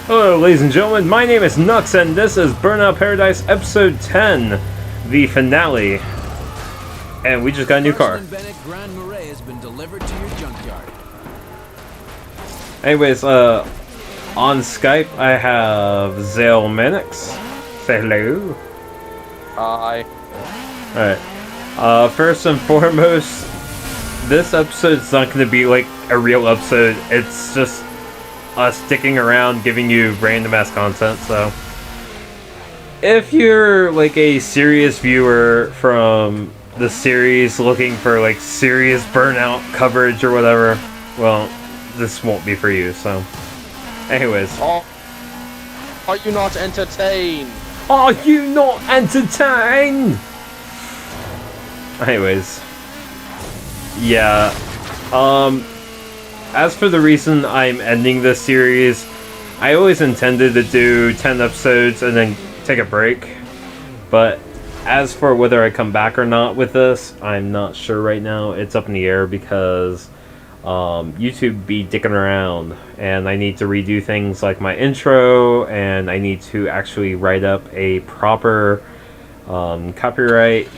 Hello, ladies and gentlemen, my name is Knux, and this is Burnout Paradise Episode 10, the finale. And we just got a new car. Has been delivered to your junkyard. Anyways, on Skype, I have Xalemanix. Say hello. Hi. Alright. First and foremost, this episode's not going to be like a real episode. It's just us sticking around giving you random ass content, so if you're like a serious viewer from the series looking for like serious Burnout coverage or whatever, well, this won't be for you. So anyways, are you not entertained? Are you not entertained? Anyways, yeah, as for the reason I'm ending this series, I always intended to do 10 episodes and then take a break. But as for whether I come back or not with this, I'm not sure right now. It's up in the air because YouTube be dicking around. And I need to redo things like my intro, and I need to actually write up a proper copyright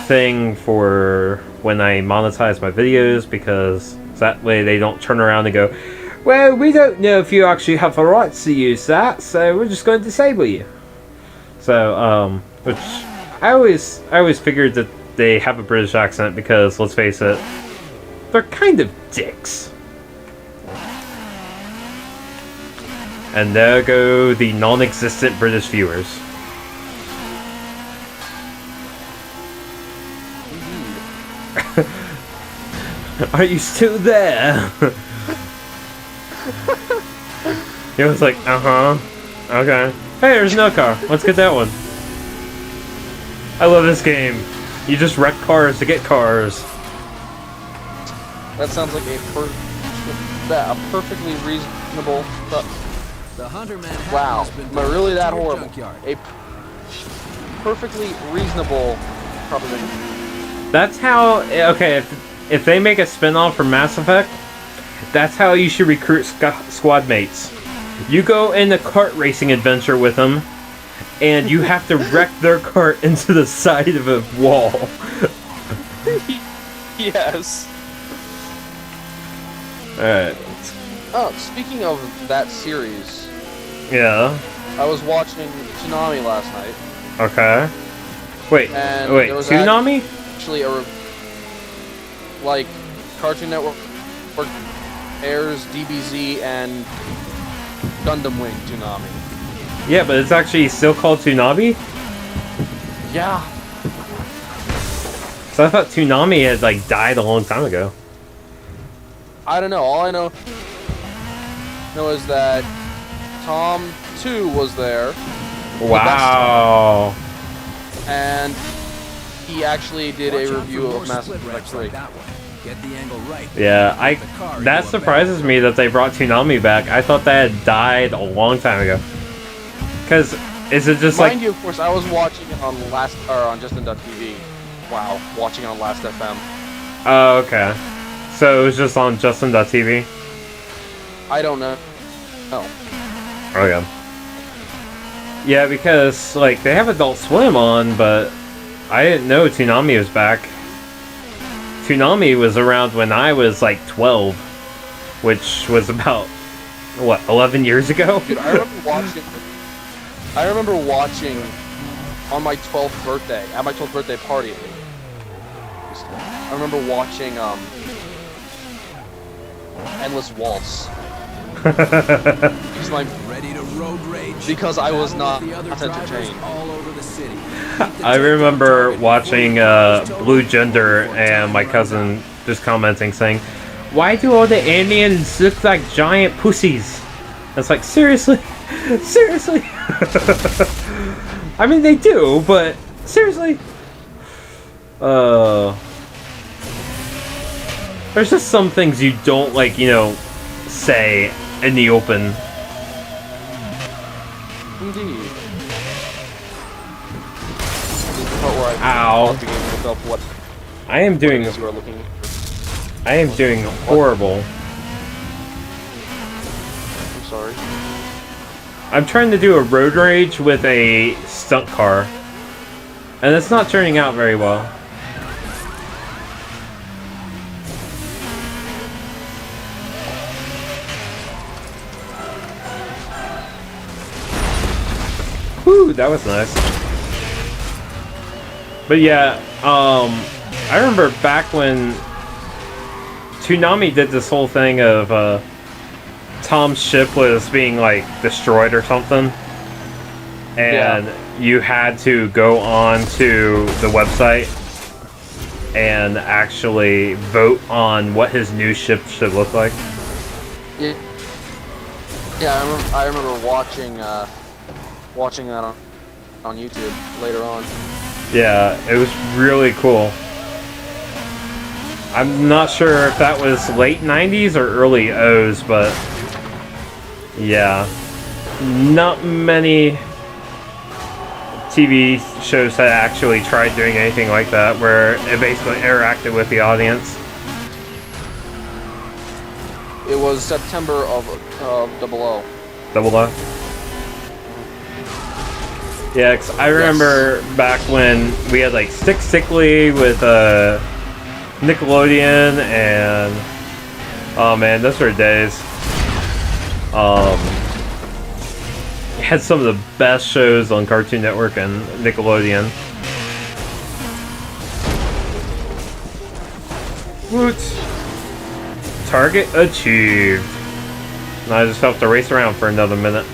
thing for when I monetize my videos, because that way they don't turn around and go, well, we don't know if you actually have the rights to use that, so we're just going to disable you. So, which I always figured that they have a British accent because, let's face it, they're kind of dicks. And there go the non-existent British viewers. Are you still there? He was like, uh-huh. Okay. Hey, there's no car. Let's get that one. I love this game. You just wreck cars to get cars. That sounds like a perfectly reasonable... The Hunter Manhattan wow. has been Am I really that delivered to your horrible? junkyard. A perfectly reasonable proposition. That's how... Okay, if they make a spin-off for Mass Effect, that's how you should recruit squad mates. You go in a kart racing adventure with them, and you have to wreck their cart into the side of a wall. Yes. Alright. Oh, speaking of that series, Yeah. I was watching Toonami last night. Okay. Wait, And wait, there was Toonami? Actually, like Cartoon Network airs DBZ and Gundam Wing Toonami. Yeah, but it's actually still called Toonami? Yeah. So I thought Toonami had like died a long time ago. I don't know. All I know is that Tom 2 was there. Wow. And he actually did a review of Mass Effect 3. Get the angle right. Yeah, that surprises me that they brought Toonami back. I thought that had died a long time ago. Cause is it just Mind you, of course, I was watching it on on Justin.tv. Wow, watching it on Last FM. Oh, okay. So it was just on Justin.tv? I don't know. No. Okay. Yeah, because like they have Adult Swim on, but I didn't know Toonami was back. Toonami was around when I was like 12, which was about, what, 11 years ago? Dude, I remember watching on my 12th birthday, at my 12th birthday party. I remember watching Endless Waltz. Ready to road rage Because I was not the other drivers entertained. all over the city. I remember watching Blue Gender and my cousin just commenting saying, why do all the aliens look like giant pussies? And it's like, seriously? Seriously? I mean, they do, but seriously? There's just some things you don't, like, you know, say in the open. Indeed. This is the part where I Ow. begin to look up what I am doing... you are looking. I am doing horrible. I'm sorry. I'm trying to do a road rage with a stunt car, and it's not turning out very well. Whew, that was nice. But yeah, I remember back when Toonami did this whole thing of Tom's ship was being like destroyed or something, and you had to go on to the website and actually vote on what his new ship should look like. Yeah, I remember watching that on YouTube later on. Yeah, it was really cool. I'm not sure if that was late 90s or early O's, but yeah, not many TV shows had actually tried doing anything like that, where it basically interacted with the audience. It was September of 00. Double O? Yeah, 'cause I remember back when we had like Stickly with Nickelodeon, and oh man, those were days. It had some of the best shows on Cartoon Network and Nickelodeon. Woot! Target achieved. Now I just have to race around for another minute.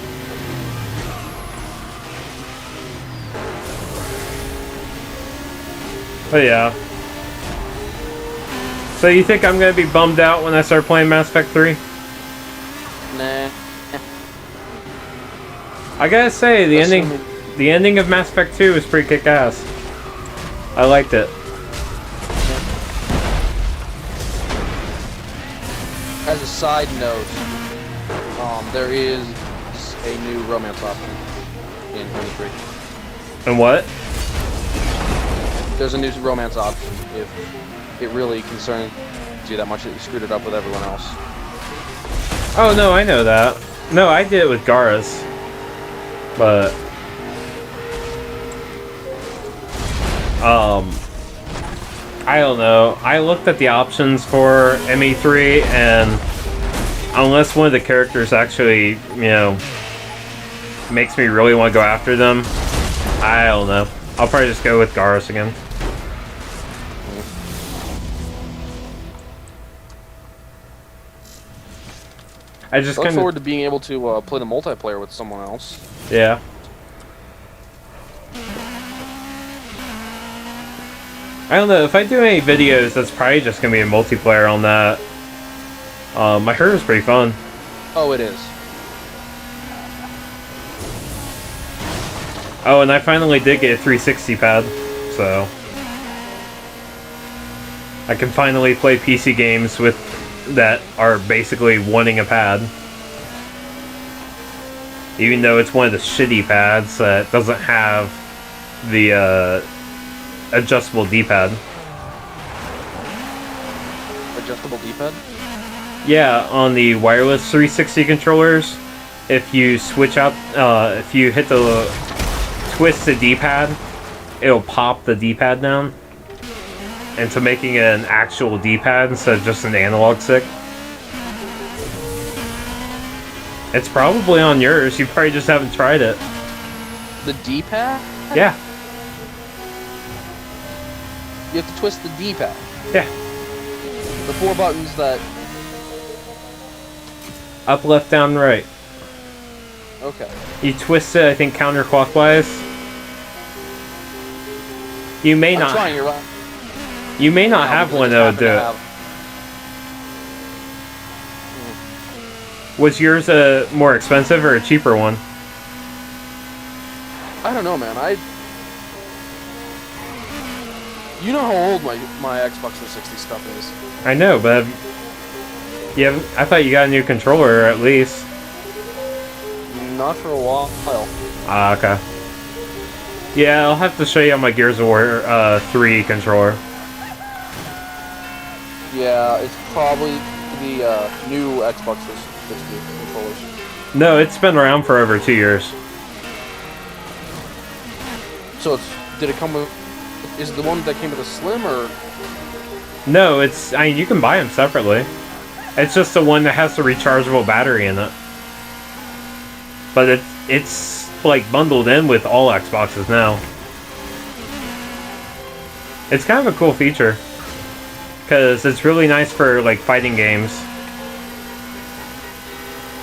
But yeah. So you think I'm gonna be bummed out when I start playing Mass Effect 3? Nah. I gotta say, the ending of Mass Effect 2 was pretty kick-ass. I liked it. As a side note, there is a new romance option in 23. And what? There's a new romance option if it really concerns you that much that you screwed it up with everyone else. Oh no, I know that. No, I did it with Garrus. But I don't know. I looked at the options for ME3, and unless one of the characters actually, you know, makes me really want to go after them, I don't know. I'll probably just go with Garrus again. I just look forward to being able to play the multiplayer with someone else. Yeah. I don't know, if I do any videos, that's probably just gonna be a multiplayer on that. I heard it was pretty fun. Oh, it is. Oh, and I finally did get a 360 pad, so I can finally play PC games with that are basically wanting a pad. Even though it's one of the shitty pads that doesn't have the adjustable D-pad. Adjustable D-pad? Yeah, on the wireless 360 controllers, if you switch out, if you hit the twist the D-pad, it'll pop the D-pad down into making it an actual D-pad instead of just an analog stick. It's probably on yours. You probably just haven't tried it. The D-pad? Yeah. You have to twist the D-pad. Yeah. The 4 buttons that... Up, left, down, right. Okay. You twist it, I think, counterclockwise. You may I'm not. trying, you're right. You may not have one that would do it. Was yours a more expensive or a cheaper one? I don't know, man. You know how old my Xbox 360 stuff is. I know, but yeah, I thought you got a new controller at least. Not for a while. Ah, okay. Yeah, I'll have to show you on my Gears of War 3 controller. Yeah, it's probably the new Xbox 360 controllers. No, it's been around for over 2 years. So did it come with? Is it the one that came with a Slim or? No, it's. I mean, you can buy them separately. It's just the one that has the rechargeable battery in it. But it's like bundled in with all Xboxes now. It's kind of a cool feature. Because it's really nice for like fighting games.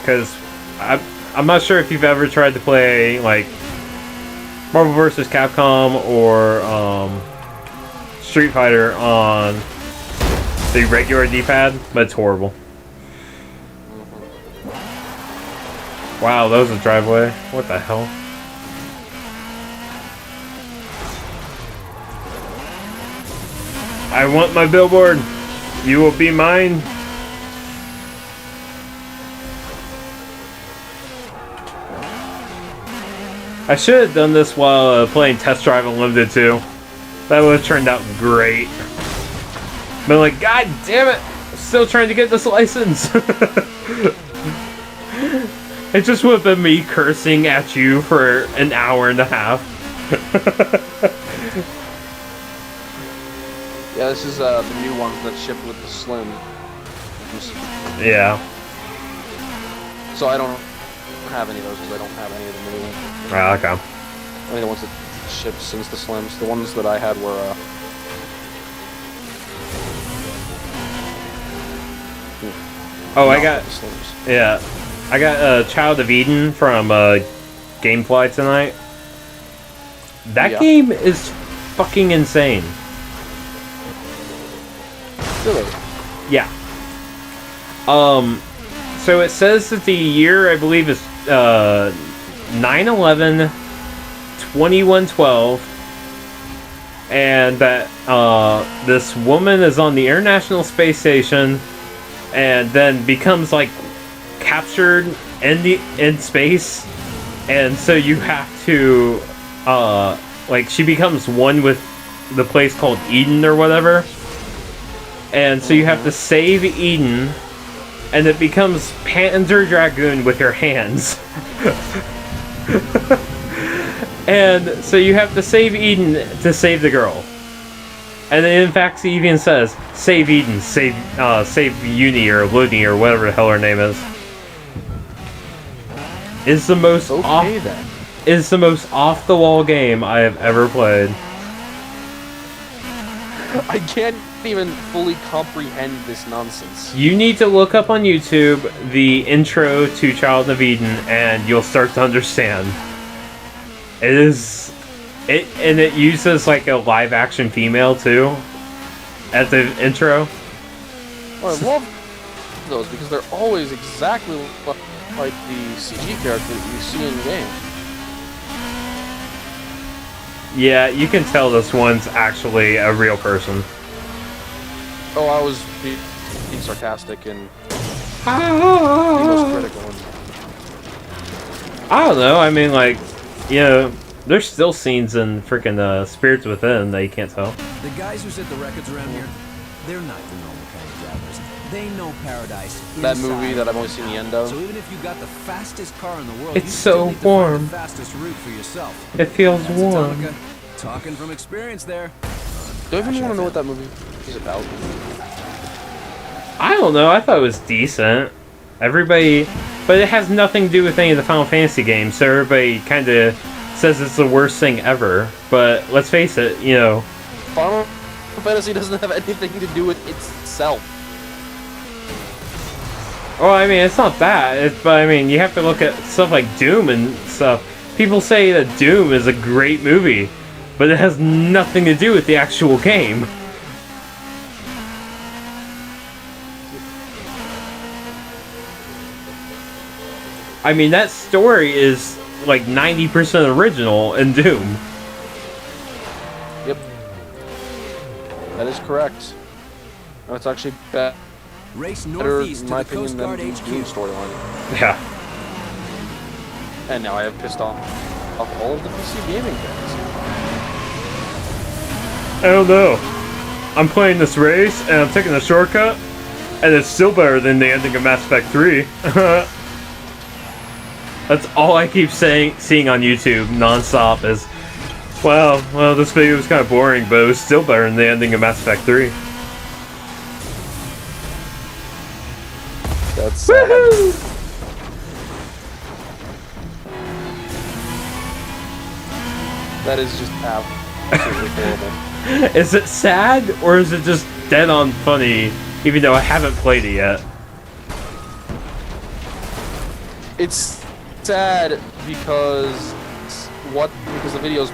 Because I'm not sure if you've ever tried to play like Marvel vs. Capcom or Street Fighter on the regular D-pad, but it's horrible. Wow, that was a driveway. What the hell? I want my billboard. You will be mine. I should have done this while playing Test Drive Unlimited too. That would have turned out great. But like, god damn it! I'm still trying to get this license. It just would have been me cursing at you for an hour and a half. Yeah, this is the new ones that ship with the Slim. Yeah. So I don't have any of those because I don't have any of the new ones. Ah, okay. Only the ones that shipped since the Slims. The ones that I had were Oh, I got. the Slims. Yeah. I got Child of Eden from Gamefly tonight. That game is fucking insane. Really? Yeah. So it says that the year, I believe, is 9/11/2112, and that this woman is on the International Space Station, and then becomes like captured in space, and so you have to like she becomes one with the place called Eden or whatever. And so you have to save Eden, and it becomes Panzer Dragoon with your hands. And so you have to save Eden to save the girl. And then in fact he even says, save Eden, save Uni or Looney or whatever the hell her name is. Is the most is the most off the wall game I have ever played. I can't even fully comprehend this nonsense. You need to look up on YouTube the intro to Child of Eden, and you'll start to understand. It uses like a live action female too at the intro. Well, I love those because they're always exactly like the CG character that you see in the game. Yeah, you can tell this one's actually a real person. Oh, I was being sarcastic and the most critical. I don't know. I mean, like, you know, there's still scenes in freaking Spirits Within that you can't tell. The guys who set the records around here, they're not the normal kind of drivers. They know paradise. That movie that I've only seen the end of. So even if you got the fastest car in the world, It's so warm. the fastest route for yourself. It feels That's warm. Atomica. Talking from experience there. Do I even want to know what that movie is about? I don't know. I thought it was decent. Everybody, but it has nothing to do with any of the Final Fantasy games. So everybody kind of says it's the worst thing ever. But let's face it, you know. Final Fantasy doesn't have anything to do with itself. Well, I mean, it's not that. But I mean, you have to look at stuff like Doom and stuff. People say that Doom is a great movie, but it has nothing to do with the actual game. I mean, that story is like 90% original in Doom. Yep. That is correct. No, it's actually better, Race in northeast to my the Coast opinion, Guard than the HQ. Doom storyline. Yeah. And now I have pissed off all of the PC gaming fans. I don't know. I'm playing this race, and I'm taking a shortcut, and it's still better than the ending of Mass Effect 3. That's all I keep seeing on YouTube nonstop is, well, this video was kind of boring, but it was still better than the ending of Mass Effect 3. That's sad. Woohoo! That is just absolutely horrible. Is it sad, or is it just dead on funny, even though I haven't played it yet? It's sad because the videos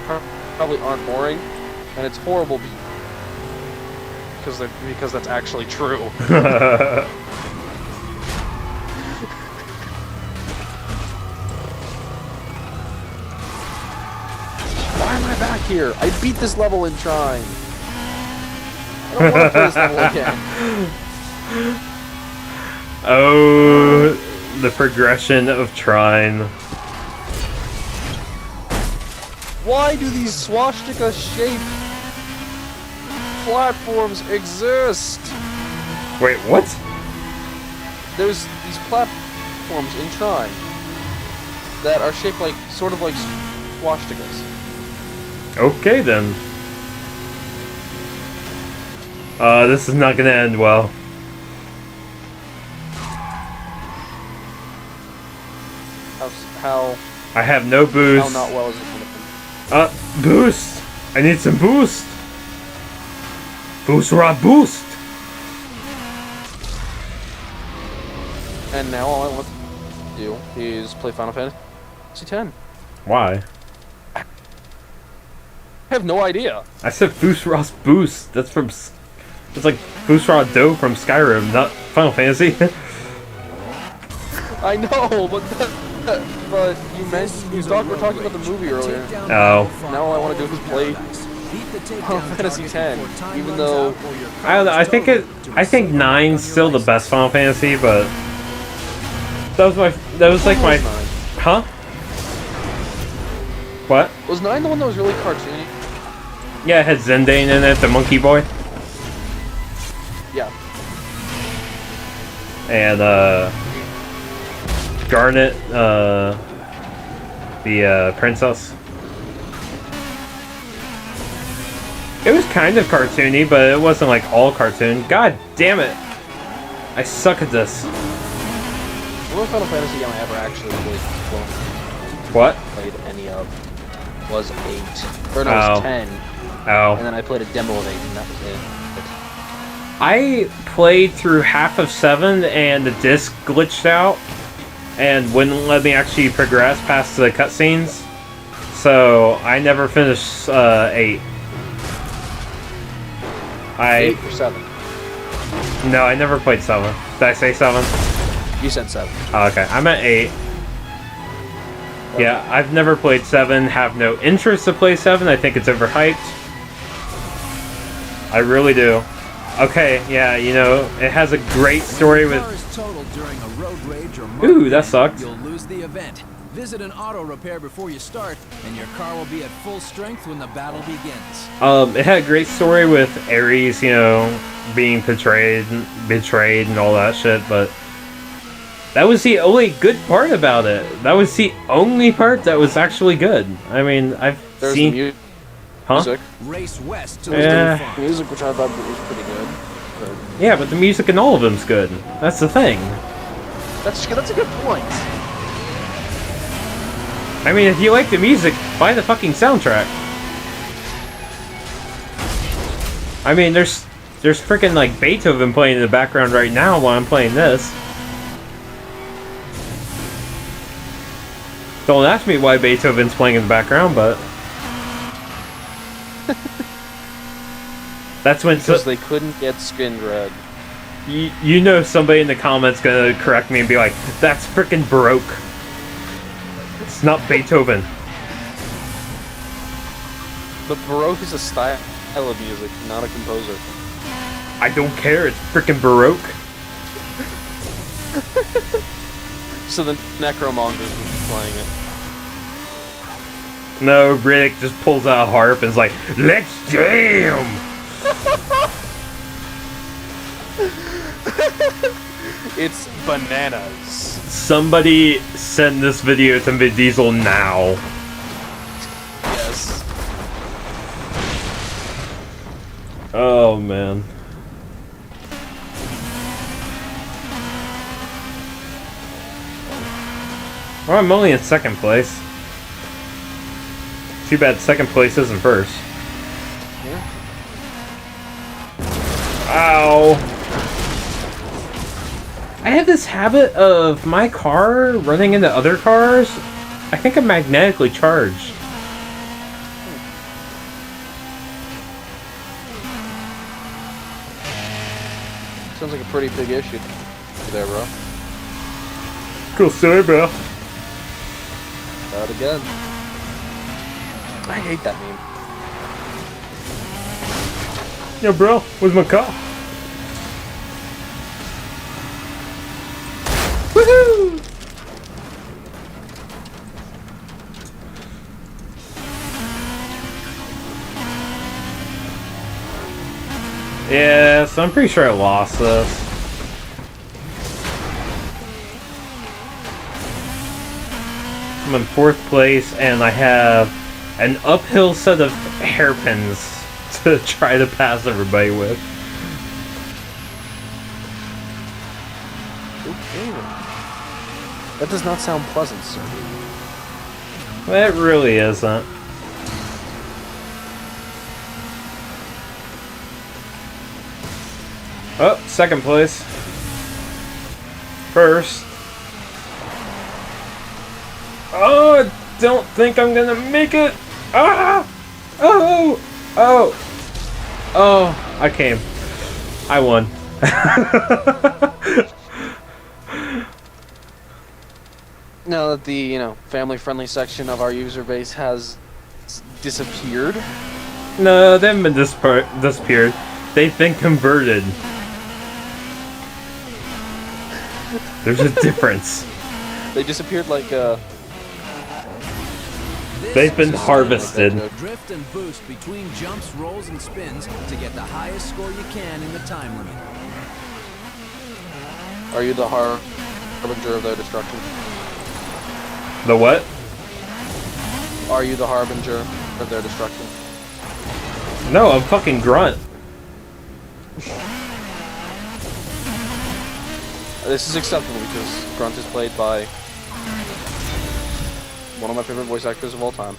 probably aren't boring, and it's horrible because that's actually true. Why am I back here? I beat this level in Trine. I don't want to play this level again. Oh, the progression of Trine. Why do these swastika-shaped platforms exist? Wait, what? There's these platforms in Trine that are shaped like, sort of like swastikas. Okay then. This is not gonna end well. How I have no boost. how not well is it gonna end? Boost! I need some boost! Boost rod boost! And now all I want to do is play Final Fantasy X. Why? I have no idea. I said Boost Ross Boost. That's from... It's like Boost Rod Do from Skyrim, not Final Fantasy. I know, but but we're talking about the movie earlier. Oh. Now all I want to do is play Final Fantasy X, even though I don't know, I think 9's still the best Final Fantasy, but... That was like my... 9? Huh? What? Was 9 the one that was really cartoony? Yeah, it had Zendane in it, the monkey boy. Yeah. And, Garnet, the, princess. It was kind of cartoony, but it wasn't, like, all cartoon. God damn it! I suck at this. The only Final Fantasy game I ever actually What? played any of was 8. Or no, it was 10. Oh. And then I played a demo of 8, and that was it. I played through half of 7, and the disc glitched out, and wouldn't let me actually progress past the cutscenes. So, I never finished, 8. 8 or 7? No, I never played 7. Did I say 7? You said 7. Oh, okay, I'm at 8. Yeah, I've never played 7, have no interest to play 7, I think it's overhyped. I really do. Okay, yeah, you know, it has a great story with... Ooh, that sucked. You'll lose the event. Visit an auto repair before you start, and your car will be at full strength when the battle begins. It had a great story with Ares, you know, being betrayed and all that shit, but... That was the only good part about it. That was the only part that was actually good. I mean, There's seen... the Huh? music. Race west to Yeah. The music, which I thought was pretty good. But Yeah, but the music in all of them's good. That's the thing. that's a good point. I mean, if you like the music, buy the fucking soundtrack. I mean, there's freaking like Beethoven playing in the background right now while I'm playing this. Don't ask me why Beethoven's playing in the background, but... That's when... Because they couldn't get skinned red. You know somebody in the comments gonna correct me and be like, that's freaking Baroque. It's not Beethoven. But Baroque is a style of music, not a composer. I don't care, it's freaking Baroque. So the Necromongers would be playing it. No, Riddick just pulls out a harp and is like, let's jam! It's bananas. Somebody send this video to Vin Diesel now. Yes. Oh man. Well, I'm only in second place. Too bad second place isn't first. Yeah. Ow. I have this habit of my car running into other cars. I think I'm magnetically charged. Sounds like a pretty big issue there, bro. Cool story, bro. Out again. I hate that meme. Yo, bro, where's my car? Woohoo! Yeah, so I'm pretty sure I lost this. I'm in fourth place, and I have an uphill set of hairpins to try to pass everybody with. Okay. That does not sound pleasant, sir. It really isn't. Oh, second place. First. Oh, I don't think I'm gonna make it. Ah! Oh! Oh! Oh, I came. I won. Now that the, family-friendly section of our user base has disappeared. No, they haven't been disappeared. They've been converted. There's a difference. They disappeared like, They've been harvested. Drift and boost between jumps, rolls, and spins to get the highest score you can in the time limit. Are you the harbinger of their destruction? The what? Are you the harbinger of their destruction? No, I'm fucking Grunt. This is acceptable because Grunt is played by one of my favorite voice actors of all time.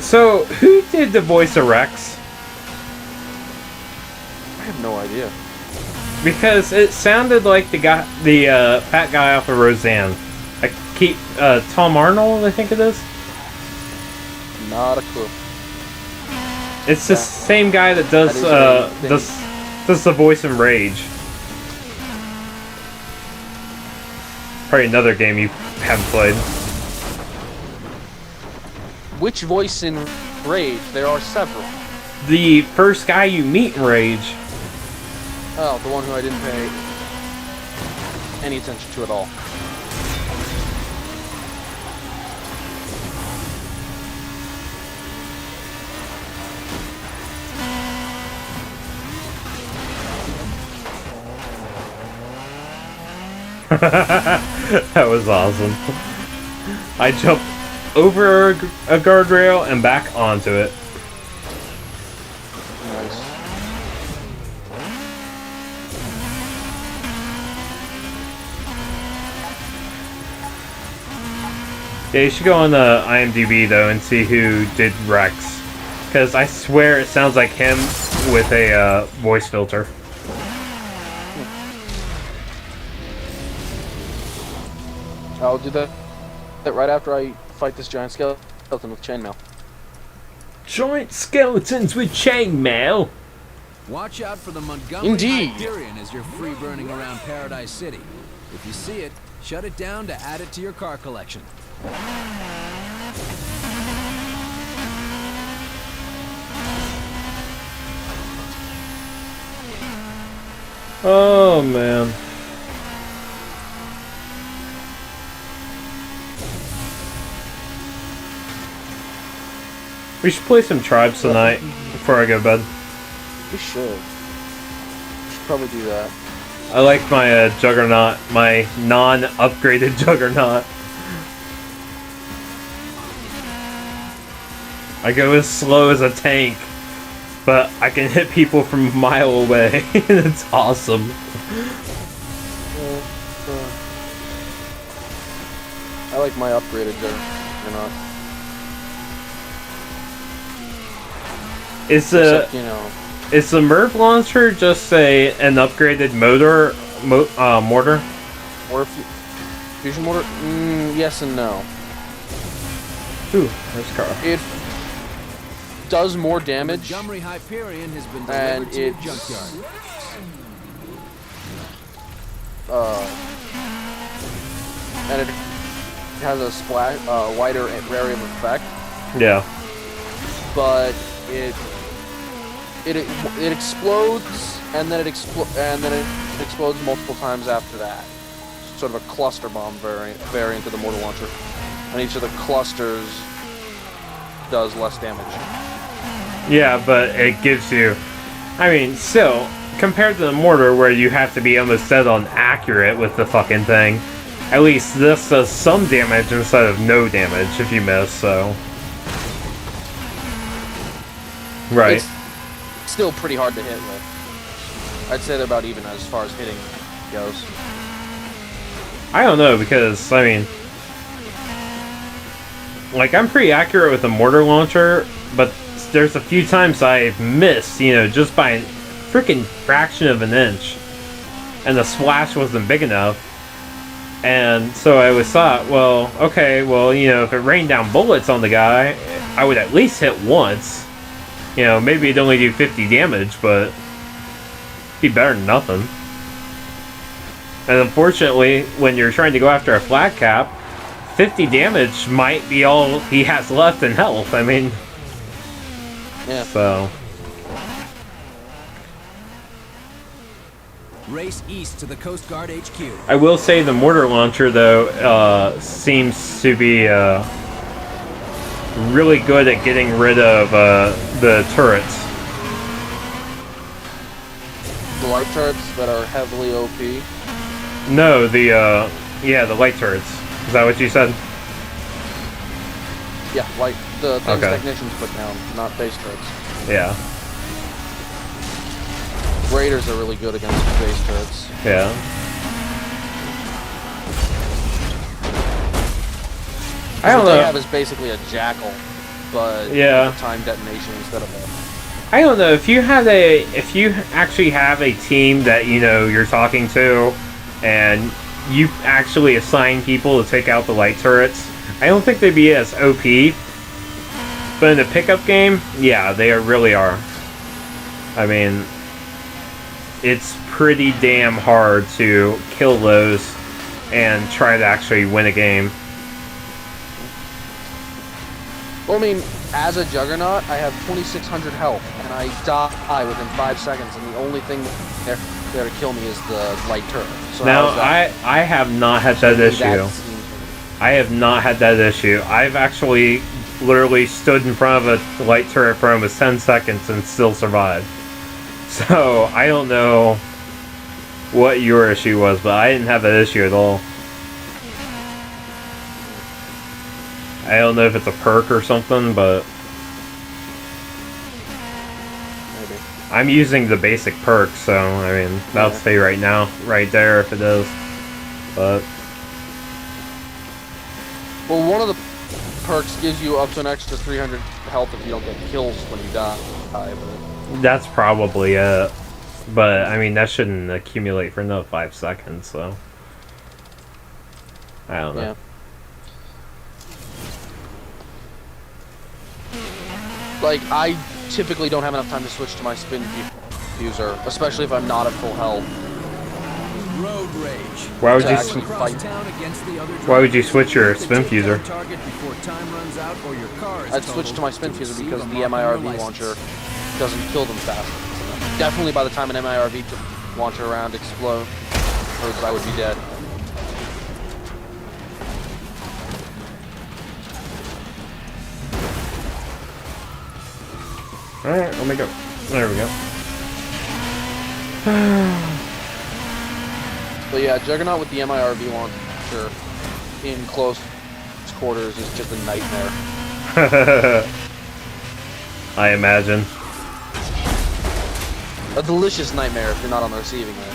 So, who did the voice of Rex? I have no idea. Because it sounded like the guy, the fat guy off of Roseanne. Tom Arnold, I think it is. Not a clue. It's the same guy that does does the voice in Rage. Probably another game you haven't played. Which voice in Rage? There are several. The first guy you meet in Rage. Oh, the one who I didn't pay any attention to at all. That was awesome. I jumped over a guardrail and back onto it. Nice. Yeah, you should go on the IMDb though and see who did Rex. Because I swear it sounds like him with a voice filter. I'll do that right after I fight this giant skeleton with chainmail. Giant skeletons with chainmail. Watch out for the Montgomery Indeed. Hyperion as you're free burning around Paradise City. If you see it, shut it down to add it to your car collection. Oh man. We should play some Tribes tonight before I go to bed. We should. We should probably do that. I like my Juggernaut, my non-upgraded Juggernaut. I go as slow as a tank, but I can hit people from a mile away. It's awesome. I like my upgraded Juggernaut. Is Except, you know, is the Merv launcher just an upgraded mortar? or fusion mortar? Yes and no. Ooh, there's Carl. It does more damage, Montgomery Hyperion has been and delivered to the it's junkyard. and it has a wider area of effect, Yeah. but it explodes, and then it explodes multiple times after that. Sort of a cluster bomb variant of the mortar launcher, and each of the clusters does less damage. Yeah, but it gives you... I mean, still, compared to the mortar where you have to be almost dead on accurate with the fucking thing, at least this does some damage instead of no damage if you miss, so... Right. It's still pretty hard to hit with. I'd say they're about even as far as hitting goes. I don't know, because, I mean... Like, I'm pretty accurate with the mortar launcher, but there's a few times I've missed, you know, just by a freaking fraction of an inch. And the splash wasn't big enough. And so I always thought, well, okay, well, you know, if it rained down bullets on the guy, I would at least hit once. You know, maybe it'd only do 50 damage, but it'd be better than nothing. And unfortunately, when you're trying to go after a flat cap, 50 damage might be all he has left in health. I mean, yeah. So Race east to the Coast Guard HQ. I will say the mortar launcher, though, seems to be really good at getting rid of the turrets. The light turrets that are heavily OP. No, the light turrets. Is that what you said? Yeah, like the things Okay. technicians put down, not base turrets. Yeah. Raiders are really good against base turrets. Yeah. I don't What they know. have is basically a jackal, but Yeah. with a time detonation instead of a... I don't know, if you actually have a team that, you know, you're talking to, and you actually assign people to take out the light turrets, I don't think they'd be as OP. But in a pickup game, yeah, they really are. I mean, it's pretty damn hard to kill those and try to actually win a game. Well, I mean, as a Juggernaut, I have 2,600 health, and I die within 5 seconds, and the only thing there to kill me is the light turret. So Now, I have not had that issue. I have not had that issue. I've actually literally stood in front of a light turret for almost 10 seconds and still survived. So, I don't know what your issue was, but I didn't have that issue at all. I don't know if it's a perk or something, but... Maybe. I'm using the basic perk, so, I mean, that'll stay right now, right there if it is. But... Well, one of the perks gives you up to an extra 300 health if you don't get kills when you die. But that's probably it. But, I mean, that shouldn't accumulate for another 5 seconds, so... I don't know. yeah. Like, I typically don't have enough time to switch to my spin user, especially if I'm not at full health. Road rage. Why would you Exactly. Across town against the other Why would you drivers. switch your Take spin that fuser? target before time runs out or your car is I'd switch to my spin totaled fuser to because receive the a mark on your MIRV license. launcher doesn't kill them fast. Definitely by the time an MIRV launcher round explodes, I would be dead. Alright, let me go. There we go. But yeah, Juggernaut with the MIRV launcher in close quarters is just a nightmare. I imagine. A delicious nightmare if you're not on the receiving end.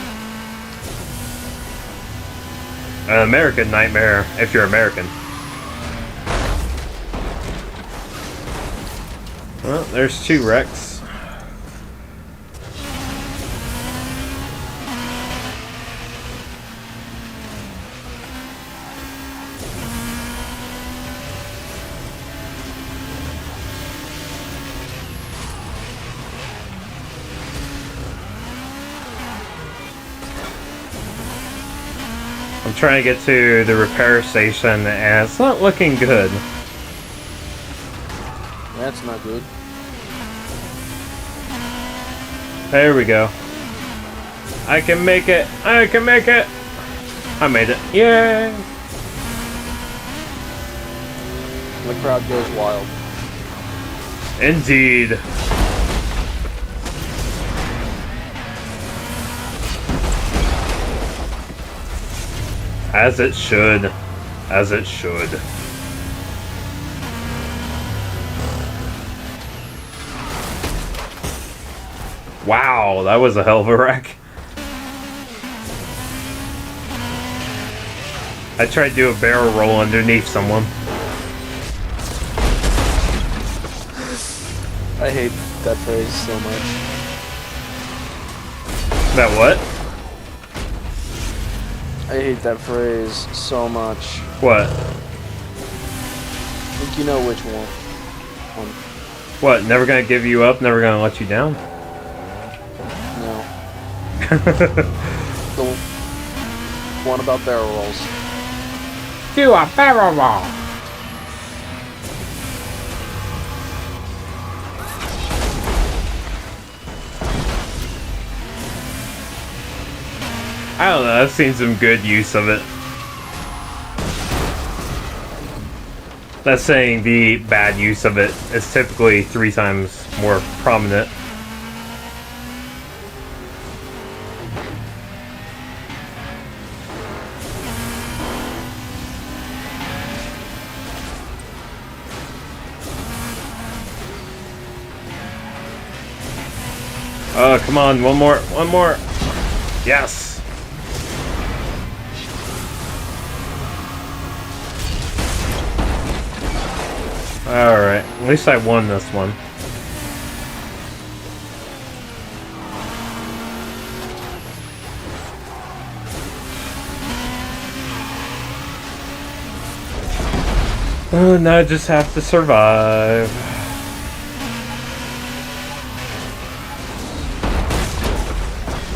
An American nightmare if you're American. Well, there's 2 wrecks. I'm trying to get to the repair station and it's not looking good. That's not good. There we go. I can make it! I can make it! I made it. Yay! The crowd goes wild. Indeed. As it should. As it should. Wow, that was a hell of a wreck. I tried to do a barrel roll underneath someone. I hate that phrase so much. That what? I hate that phrase so much. What? I think you know which one. What? Never gonna give you up? Never gonna let you down? No. The one about barrel rolls. Do a barrel roll! I don't know, I've seen some good use of it. That's saying the bad use of it is typically 3 times more prominent. Oh, come on, one more, one more. Yes. Alright, at least I won this one. Oh, now I just have to survive.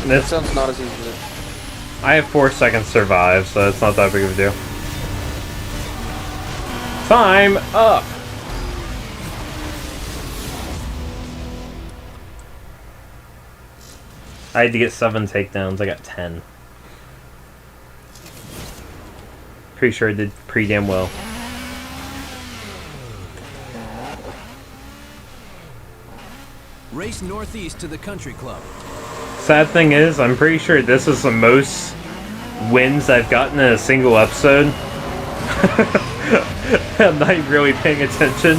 That sounds not as easy as it. I have 4 seconds survive, so it's not that big of a deal. Time up! I had to get 7 takedowns, I got 10. Pretty sure I did pretty damn well. Race northeast to the country club. Sad thing is, I'm pretty sure this is the most wins I've gotten in a single episode. I'm not really paying attention.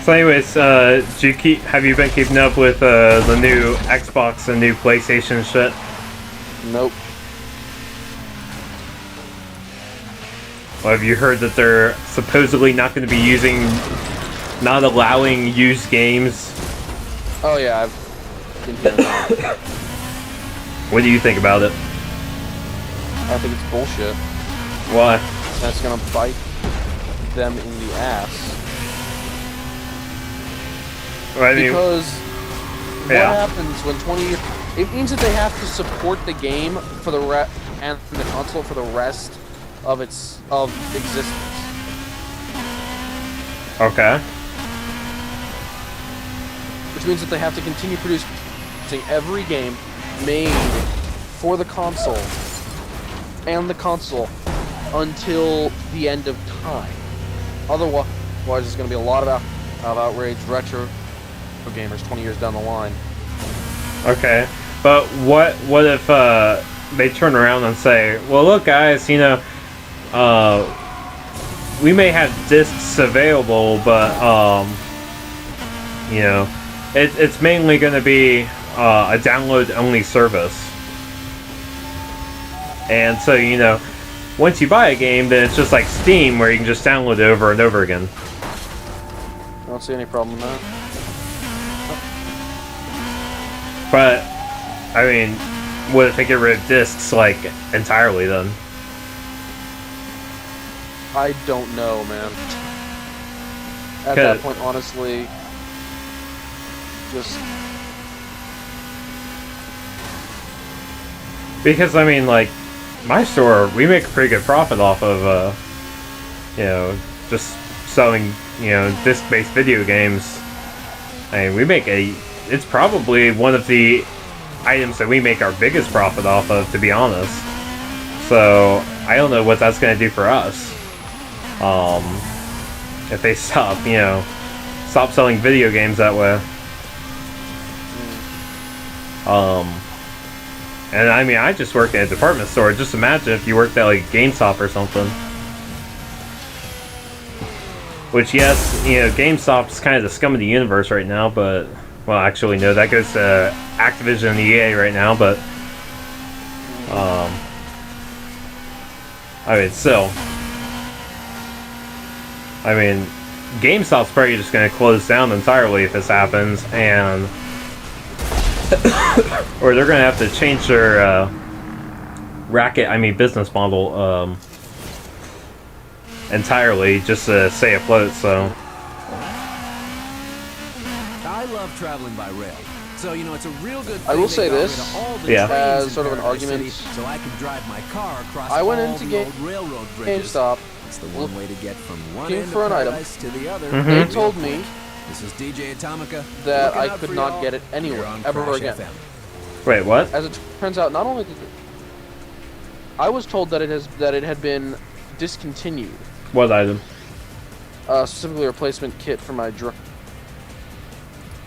So anyways, have you been keeping up with the new Xbox and new PlayStation shit? Nope. Well, have you heard that they're supposedly not going to be not allowing used games? Oh yeah, I've been hearing that. What do you think about it? I think it's bullshit. Why? That's gonna bite them in the ass. Well, I mean, Because what yeah. happens when 20 years... It means that they have to support the game for the and the console for the rest of its existence. Okay. Which means that they have to continue producing every game made for the console and the console until the end of time. Otherwise, there's going to be a lot of outraged retro gamers 20 years down the line. Okay, but what if they turn around and say, well, look, guys, you know, we may have discs available, but you know, it's mainly going to be a download-only service. And so, you know, once you buy a game, then it's just like Steam, where you can just download it over and over again. I don't see any problem with that. But, I mean, what if they get rid of discs, like, entirely, then? I don't know, man. At that point, honestly, just... Because, I mean, like, my store, we make a pretty good profit off of, you know, just selling, you know, disc-based video games. I mean, we make it's probably one of the items that we make our biggest profit off of, to be honest. So, I don't know what that's going to do for us. If they stop selling video games that way. And I mean, I just work at a department store. Just imagine if you worked at like GameStop or something. Which, yes, you know, GameStop's kind of the scum of the universe right now, but, well, actually, no, that goes to Activision and EA right now, but, I mean, still. I mean, GameStop's probably just going to close down entirely if this happens, and or they're going to have to change their business model entirely just to stay afloat. So I love traveling by rail, so you know it's a real good thing. I will say this, as sort of an argument, so I can drive my car across I went all into the old railroad bridges. GameStop. It's the one way to get from one Looking end for of an item. paradise to the other. They told me This is DJ Atomica that looking I out could for not y'all get it anywhere, here on ever Crash again. FM. wait, what? As it turns out, not only did I was told that it had been discontinued. What item? Specifically a replacement kit for my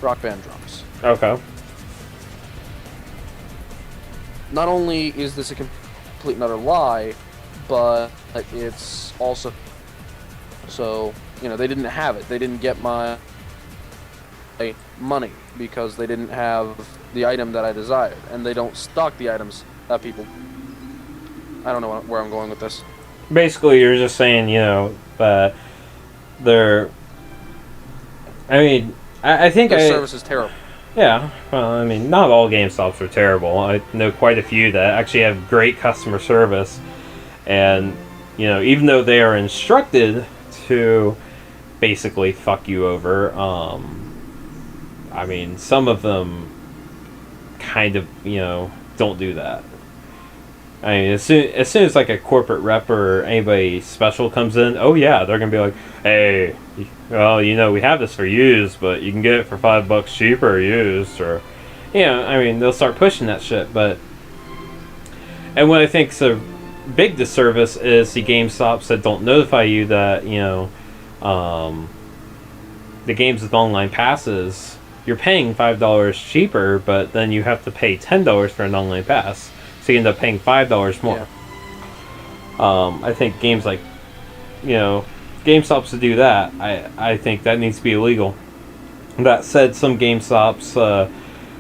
rock band drums. Okay. Not only is this a complete and utter lie, but it's also so, you know, they didn't have it. They didn't get my money because they didn't have the item that I desired, and they don't stock the items that people. I don't know where I'm going with this. Basically, you're just saying, you know, they're. I mean, I think Their service is terrible. Yeah, well, I mean, not all GameStops are terrible. I know quite a few that actually have great customer service, and you know, even though they are instructed to basically fuck you over, I mean, some of them kind of, you know, don't do that. I mean, as soon as like a corporate rep or anybody special comes in, oh yeah, they're gonna be like, hey, well, you know, we have this for used, but you can get it for $5 cheaper used, or, you know, I mean, they'll start pushing that shit. But, and what I think's a big disservice is the GameStops that don't notify you that, you know, the games with online passes, you're paying $5 cheaper, but then you have to pay $10 for an online pass. So you end up paying $5 more. Yeah. I think games like, you know, GameStops to do that, I think that needs to be illegal. That said, some GameStops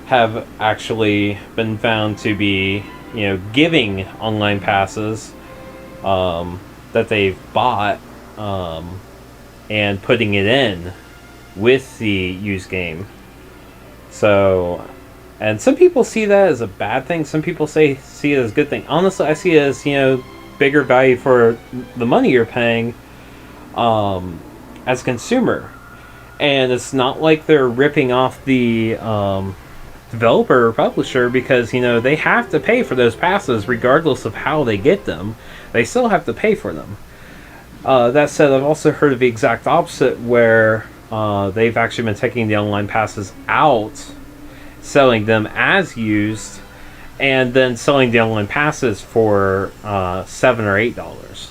have actually been found to be, you know, giving online passes that they've bought and putting it in with the used game. So. And some people see that as a bad thing. Some people see it as a good thing. Honestly, I see it as, you know, bigger value for the money you're paying as a consumer. And it's not like they're ripping off the developer or publisher, because, you know, they have to pay for those passes regardless of how they get them. They still have to pay for them. That said, I've also heard of the exact opposite, where they've actually been taking the online passes out, selling them as used, and then selling the online passes for $7 or $8.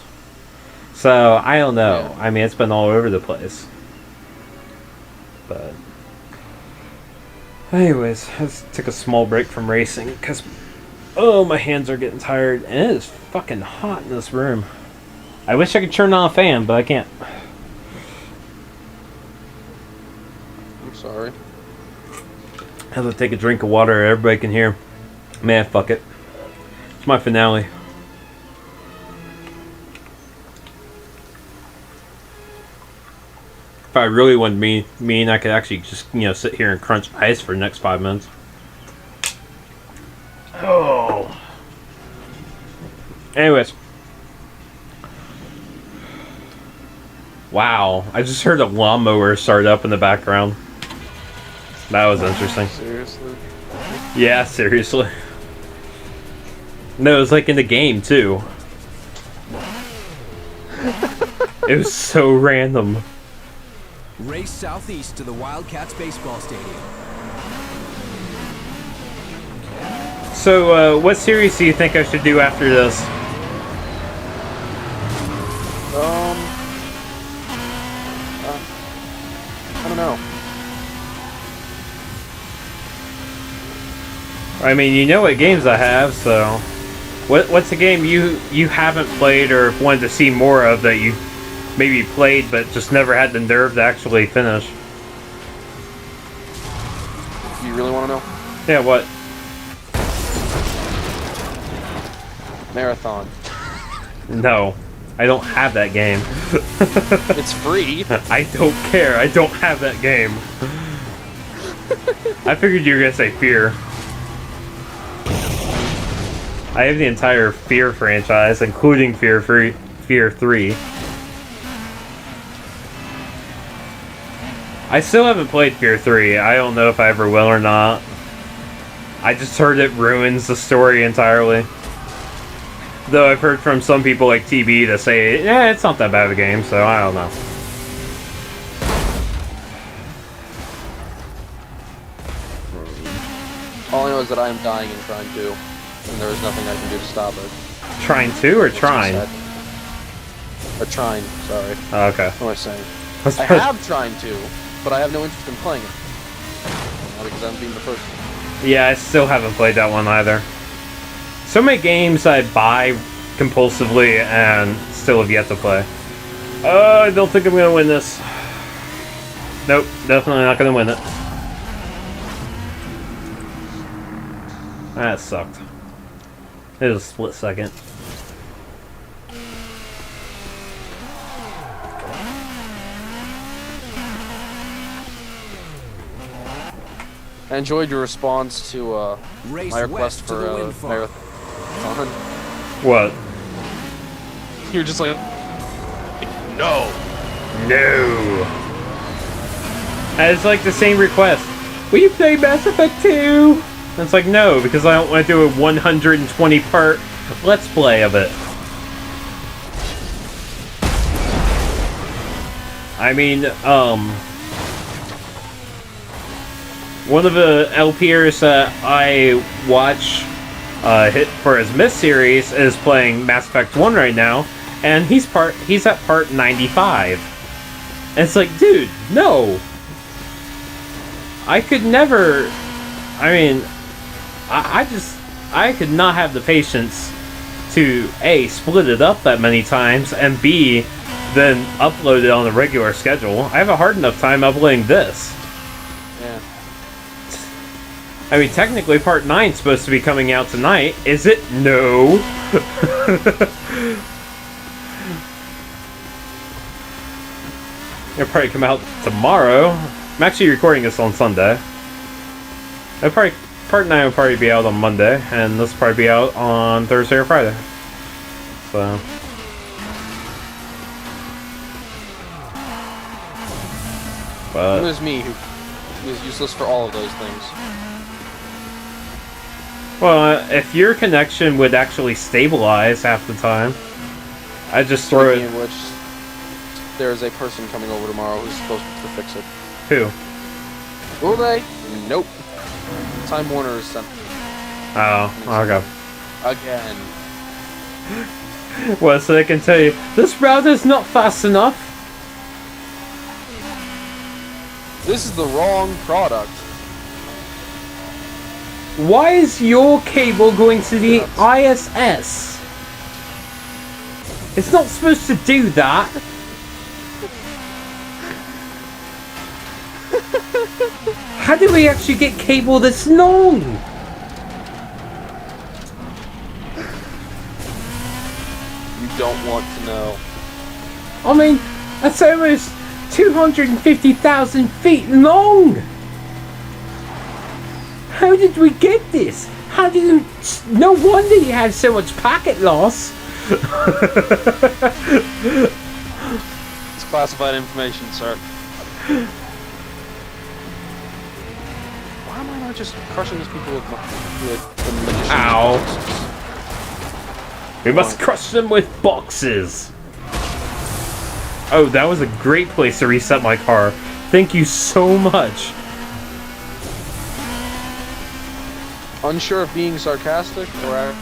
So I don't know. Yeah. I mean, it's been all over the place. But Anyways, let's take a small break from racing because, oh, my hands are getting tired and it is fucking hot in this room. I wish I could turn on a fan, but I can't. I'm sorry. I have to take a drink of water. Everybody can hear. Man, fuck it. It's my finale. If I really wanted mean, I could actually just, sit here and crunch ice for the next 5 minutes. Oh. Anyways. Wow. I just heard a lawnmower start up in the background. That was interesting. Seriously? Yeah, seriously. No, it was like in the game, too. It was so random. Race southeast to the Wildcats baseball stadium. So, what series do you think I should do after this? I don't know. I mean, you know what games I have, so... What's a game you haven't played or wanted to see more of that you maybe played but just never had the nerve to actually finish? You really want to know? Yeah, what? Marathon. No. I don't have that game. It's free. I don't care. I don't have that game. I figured you were gonna say Fear. I have the entire Fear franchise, including Fear 3. I still haven't played Fear 3. I don't know if I ever will or not. I just heard it ruins the story entirely. Though I've heard from some people like TB to say, yeah, it's not that bad of a game, so I don't know. All I know is that I am dying in Trine 2, and there is nothing I can do to stop it. Trine 2 or Trine? Or Trine, sorry. Oh, okay. What am I saying? I have Trine 2, but I have no interest in playing it. Not because I haven't beaten the first one. Yeah, I still haven't played that one either. So many games I buy compulsively and still have yet to play. I don't think I'm going to win this. Nope, definitely not going to win it. That sucked. It was a split second. I enjoyed your response to Race my request west to for the a wind farm. marathon. What? You're just like, no. No. It's like the same request. Will you play Mass Effect 2? And it's like, no, because I don't want to do a 120 part Let's Play of it. I mean, one of the LPers that I watch hit for his Myth series is playing Mass Effect 1 right now, and he's at part 95. And it's like, dude, no! I could never... I mean, I could not have the patience to, A, split it up that many times, and B, then upload it on a regular schedule. I have a hard enough time uploading this. Yeah. I mean, technically part 9 is supposed to be coming out tonight. Is it? No! It'll probably come out tomorrow. I'm actually recording this on Sunday. Part 9 will probably be out on Monday, and this will probably be out on Thursday or Friday. So... But... It was me who was useless for all of those things. Well, if your connection would actually stabilize half the time, I'd just throw it... Speaking of which, there is a person coming over tomorrow who's supposed to fix it. Who? Will they? Nope. Time Warner is sent. Oh, okay. Again. Well, so they can tell you, this router's not fast enough. This is the wrong product. Why is your cable going to the ISS? It's not supposed to do that. How do we actually get cable this long? You don't want to know. I mean, that's almost 250,000 feet long. How did we get this? How did you... No wonder you have so much packet loss. It's classified information, sir. Why am I not just crushing these people with the magician Ow. boxes? We must crush them with boxes. Oh, that was a great place to reset my car. Thank you so much. Unsure if being sarcastic or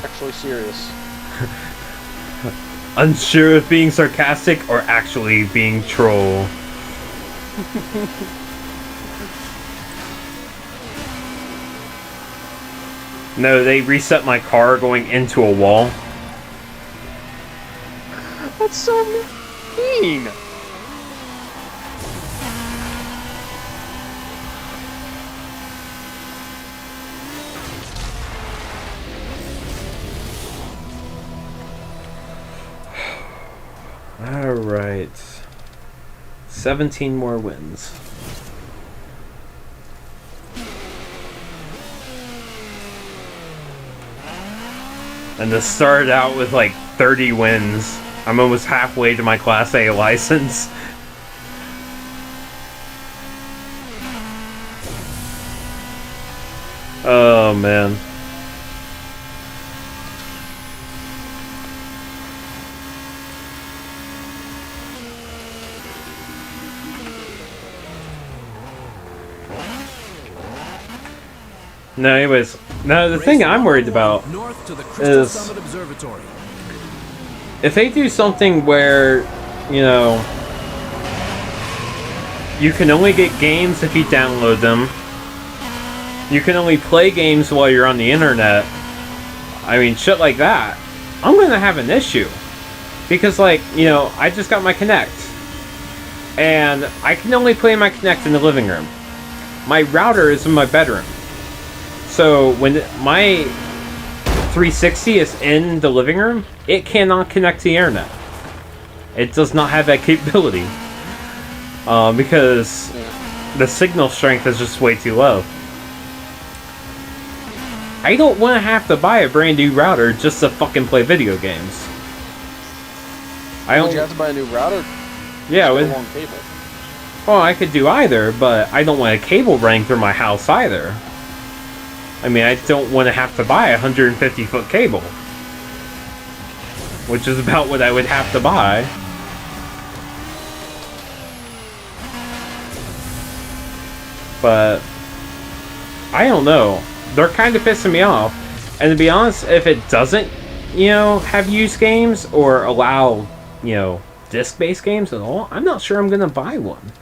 actually serious. Unsure if being sarcastic or actually being troll. No, they reset my car going into a wall. That's so mean. Alright. 17 more wins. And to start out with like 30 wins. I'm almost halfway to my Class A license. Oh man. No, anyways, no, the thing I'm worried about north to the Crystal is Summit Observatory. if they do something where, you know, you can only get games if you download them. You can only play games while you're on the internet. I mean, shit like that. I'm gonna have an issue. Because, like, you know, I just got my Kinect. And I can only play my Kinect in the living room. My router is in my bedroom. So when my 360 is in the living room, it cannot connect to the internet. It does not have that capability. Because the signal strength is just way too low. I don't want to have to buy a brand new router just to fucking play video games. I don't. You have to buy a new router. Yeah, with cable. Well, I could do either, but I don't want a cable running through my house either. I mean, I don't want to have to buy a 150-foot cable. Which is about what I would have to buy. But I don't know. They're kind of pissing me off. And to be honest, if it doesn't, you know, have used games or allow, you know, disc-based games at all, I'm not sure I'm going to buy one.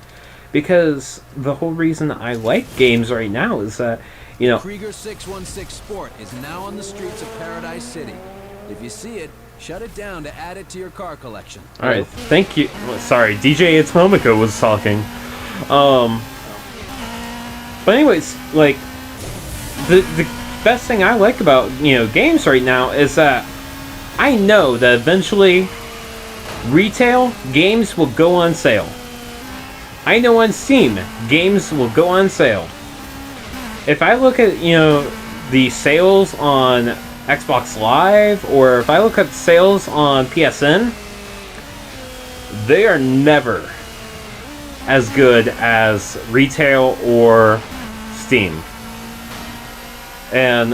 Because the whole reason I like games right now is that, you know, Krieger 616 Sport is now on the streets of Paradise City. If you see it, shut it down to add it to your car collection. Alright, thank you. Sorry, DJ It's Momoko was talking. But anyways, like, the best thing I like about, you know, games right now is that I know that eventually retail games will go on sale. I know on Steam, games will go on sale. If I look at, you know, the sales on Xbox Live, or if I look at sales on PSN, they are never as good as retail or Steam. And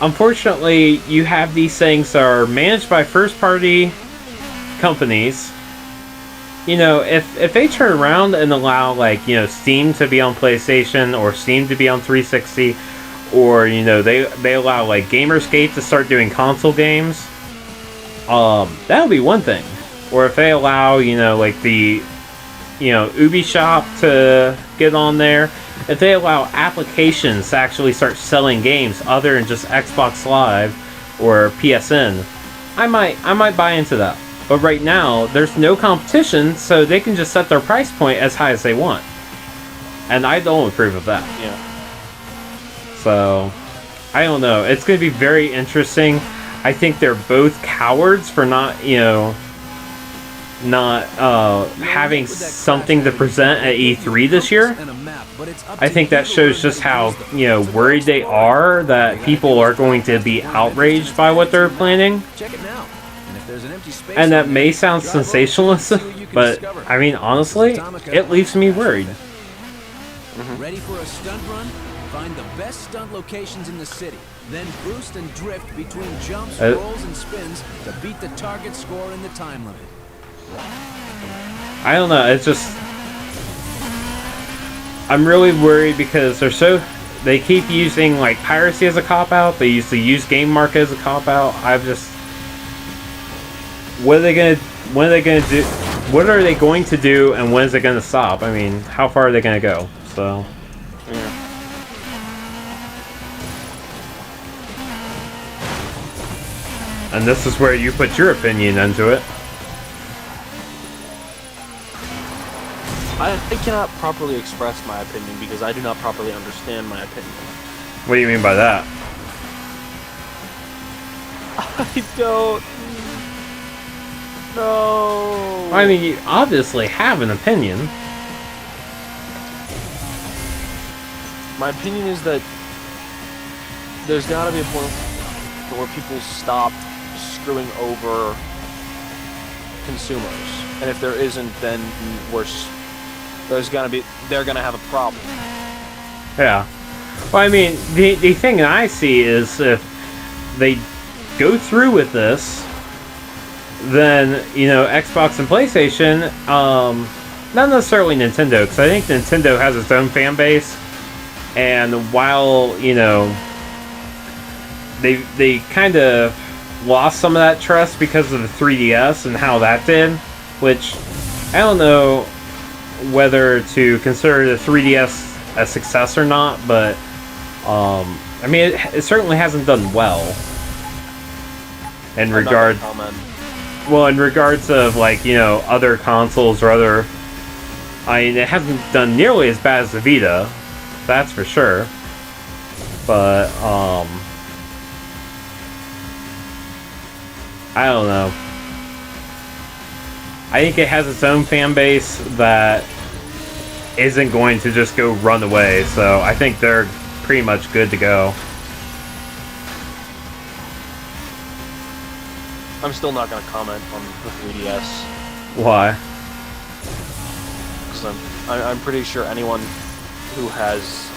unfortunately, you have these things that are managed by first-party companies. You know, if they turn around and allow, like, you know, Steam to be on PlayStation or Steam to be on 360, or, you know, they allow, like, Gamerscape to start doing console games, that would be one thing. Or if they allow, you know, like, the Ubi Shop to get on there, if they allow applications to actually start selling games other than just Xbox Live or PSN, I might buy into that. But right now, there's no competition, so they can just set their price point as high as they want. And I don't approve of that. Yeah. So, I don't know. It's going to be very interesting. I think they're both cowards for not having something to present at E3 this year. I think that shows just how, worried they are that people are going to be outraged by what they're planning. Check it now. And that may sound sensationalist, but I mean, honestly, it leaves me worried. Ready for a stunt run? Find the best stunt locations in the city. Then boost and drift between jumps, rolls, and spins to beat the target score in the time limit. I don't know, it's just... I'm really worried because they keep using, like, piracy as a cop-out. They used to use game market as a cop-out. I've just... What are they gonna do? What are they going to do, and when is it gonna stop? I mean, how far are they gonna go? So, Yeah. and this is where you put your opinion into it. I cannot properly express my opinion because I do not properly understand my opinion. What do you mean by that? I don't know. I mean, you obviously have an opinion. My opinion is that there's got to be a point where people stop screwing over consumers, and if there isn't, then they're gonna have a problem. Yeah. Well, I mean, the thing that I see is if they go through with this, then, Xbox and PlayStation, not necessarily Nintendo, because I think Nintendo has its own fan base, and while, they kind of lost some of that trust because of the 3DS and how that did, which I don't know whether to consider the 3DS a success or not, but I mean, it certainly hasn't done well in regards of, like, other consoles or other... I mean, it hasn't done nearly as bad as the Vita, that's for sure. But, I don't know. I think it has its own fan base that isn't going to just go run away, so I think they're pretty much good to go. I'm still not going to comment on the 3DS. Why? Because I'm pretty sure anyone who has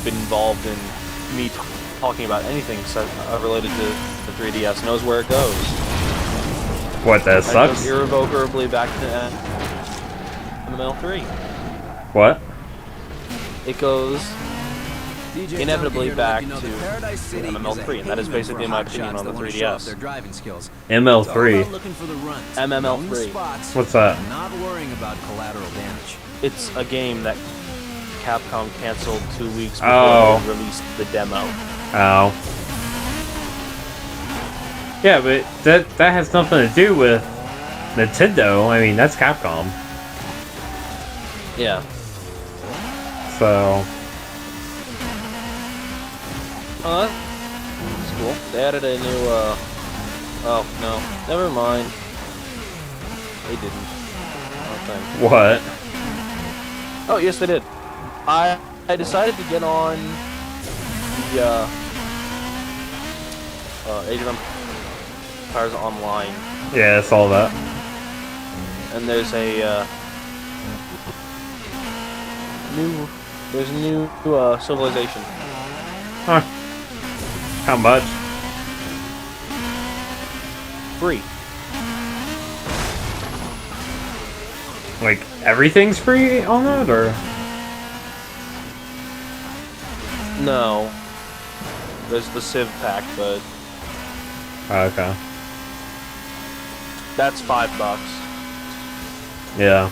been involved in me talking about anything related to the 3DS knows where it goes. What, that sucks? It goes irrevocably back to MML3. What? It goes DJ inevitably back to to MML3, and that is basically my opinion on the 3DS. ML3. MML3. What's that? Not worrying about collateral damage. It's a game that Capcom canceled 2 weeks before they released the demo. Oh. Yeah, but that has nothing to do with Nintendo. I mean, that's Capcom. Yeah. So... Oh, that's cool. They added a new, oh, no. Never mind. They didn't. Okay. What? Oh, yes, they did. I decided to get on the, Age of Empires Online. Yeah, I saw that. And there's a, new civilization. Huh. How much? Free. Like, everything's free on that, or? No. There's the Civ pack, but Oh, okay. that's $5. Yeah.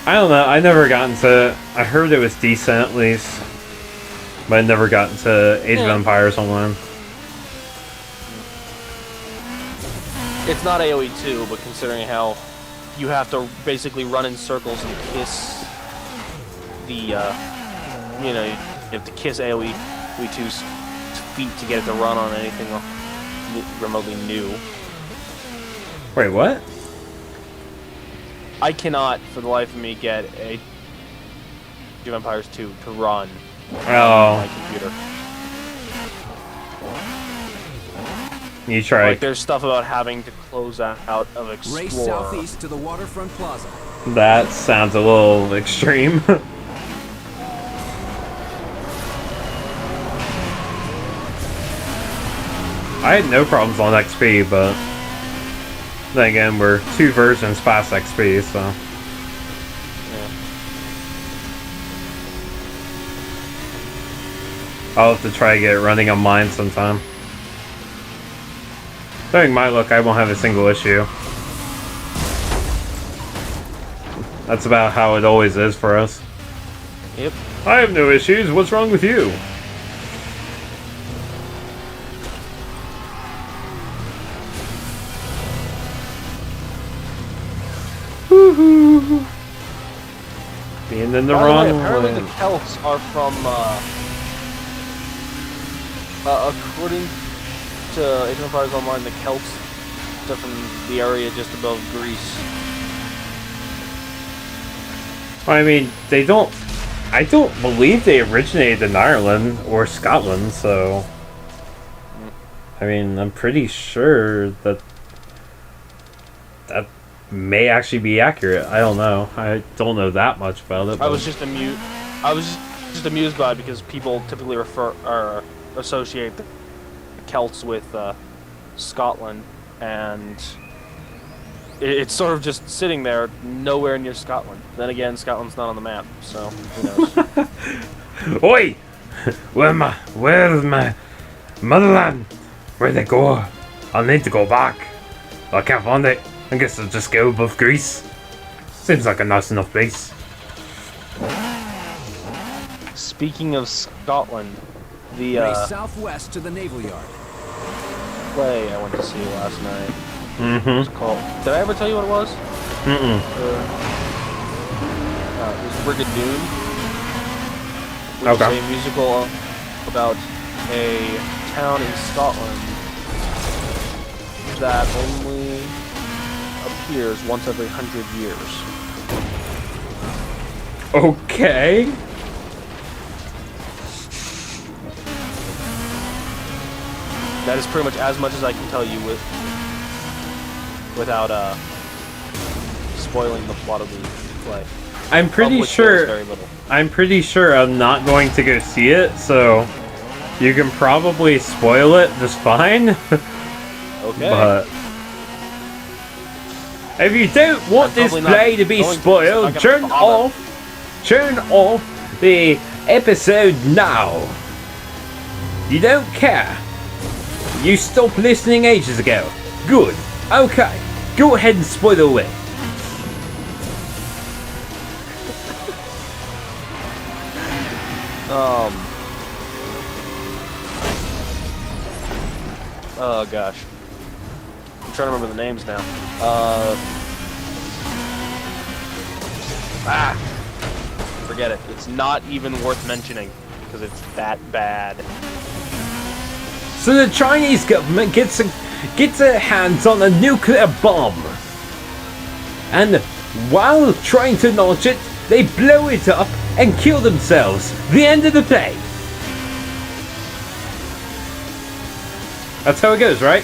I don't know. I never got into. I heard it was decent at least, but I never got into Age of Empires Online. It's not AoE 2, but considering how you have to basically run in circles and kiss the, you know, you have to kiss AoE 2's feet to get it to run on anything remotely new. Wait, what? I cannot, for the life of me, get Age of Empires 2 to run on my computer. You try. Like, there's stuff about having to close out of Explorer. Race southeast to the waterfront plaza. That sounds a little extreme. I had no problems on XP, but then again, we're 2 versions past XP, so. Yeah. I'll have to try to get it running on mine sometime. Knowing my luck, I won't have a single issue. That's about how it always is for us. Yep. I have no issues. What's wrong with you? Woohoo! Being in the wrong way. Apparently the Celts are from, according to Age of Empires Online, the Celts are from the area just above Greece. I mean, they don't... I don't believe they originated in Ireland or Scotland, so... I mean, I'm pretty sure that... that may actually be accurate. I don't know. I don't know that much about it. I was just amused by it because people typically associate the Celts with Scotland, and it's sort of just sitting there, nowhere near Scotland. Then again, Scotland's not on the map, so who knows? Oi! Where's my motherland? Where'd they go? I'll need to go back. I can't find it. I guess I'll just go above Greece. Seems like a nice enough base. Speaking of Scotland, the Race southwest to the naval yard. play I went to see last night. Mm-hmm. It's called. Did I ever tell you what it was? Mm-mm. It was Brigadoon, which is a musical about a town in Scotland that only appears once every 100 years. Okay. That is pretty much as I can tell you without spoiling the plot of the play. I'm pretty sure. Very little. I'm pretty sure I'm not going to go see it, so you can probably spoil it just fine. Okay. But if you don't want this play to be spoiled, turn off the episode now. You don't care. You stopped listening ages ago. Good. Okay. Go ahead and spoil away. Oh gosh. I'm trying to remember the names now. Forget it. It's not even worth mentioning because it's that bad. So the Chinese government gets their hands on a nuclear bomb, and while trying to launch it, they blow it up and kill themselves. The end of the play. That's how it goes, right?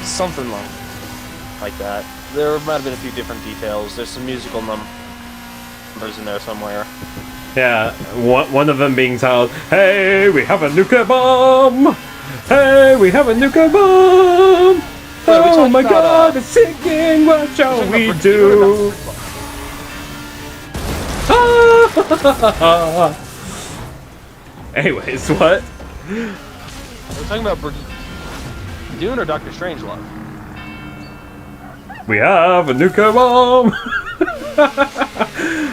Something like that. There might have been a few different details. There's some musical numbers in there somewhere. Yeah, one of them being told, "Hey, we have a nuclear bomb! Hey, we have a nuclear bomb! Oh my God, it's singing! What shall we do?" Anyways, what? We're talking about Dune or Doctor Strangelove? We have a nuclear bomb!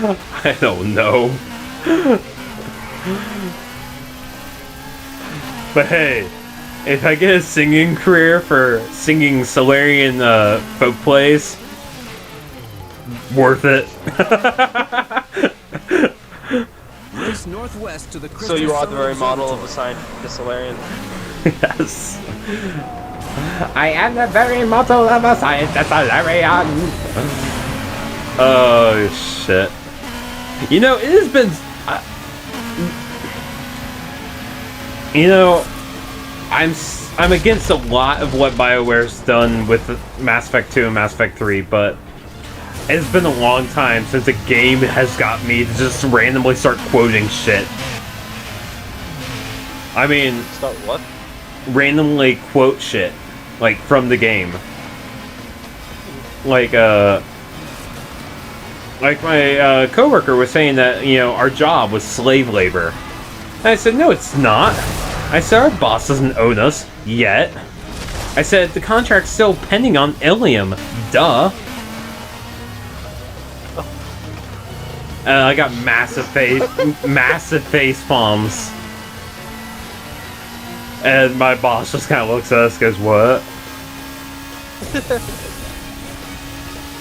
I don't know. But hey, if I get a singing career for singing Solarian folk plays, worth it. Race northwest to the So you are the very Crystal model of Observatory. a scientist, Solarian. Yes. I am the very model of a scientist, Solarian. Oh shit. You know, it has been. You know, I'm against a lot of what BioWare's done with Mass Effect 2 and Mass Effect 3, but it's been a long time since a game has got me to just randomly start quoting shit. I mean, Start what? randomly quote shit, like from the game. Like my coworker was saying that, you know, our job was slave labor. And I said, no, it's not. I said, our boss doesn't own us yet. I said, the contract's still pending on Ilium. Duh. I got massive face palms. And my boss just kind of looks at us and goes, what?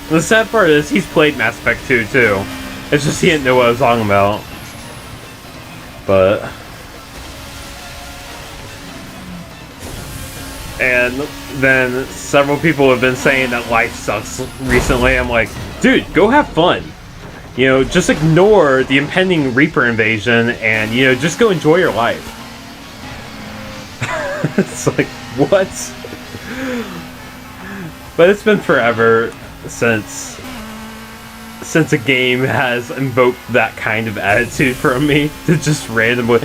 The sad part is, he's played Mass Effect 2 too. It's just he didn't know what I was talking about. But... And then several people have been saying that life sucks recently. I'm like, dude, go have fun. You know, just ignore the impending Reaper invasion and, you know, just go enjoy your life. It's like, what? But it's been forever since a game has invoked that kind of attitude from me to just randomly,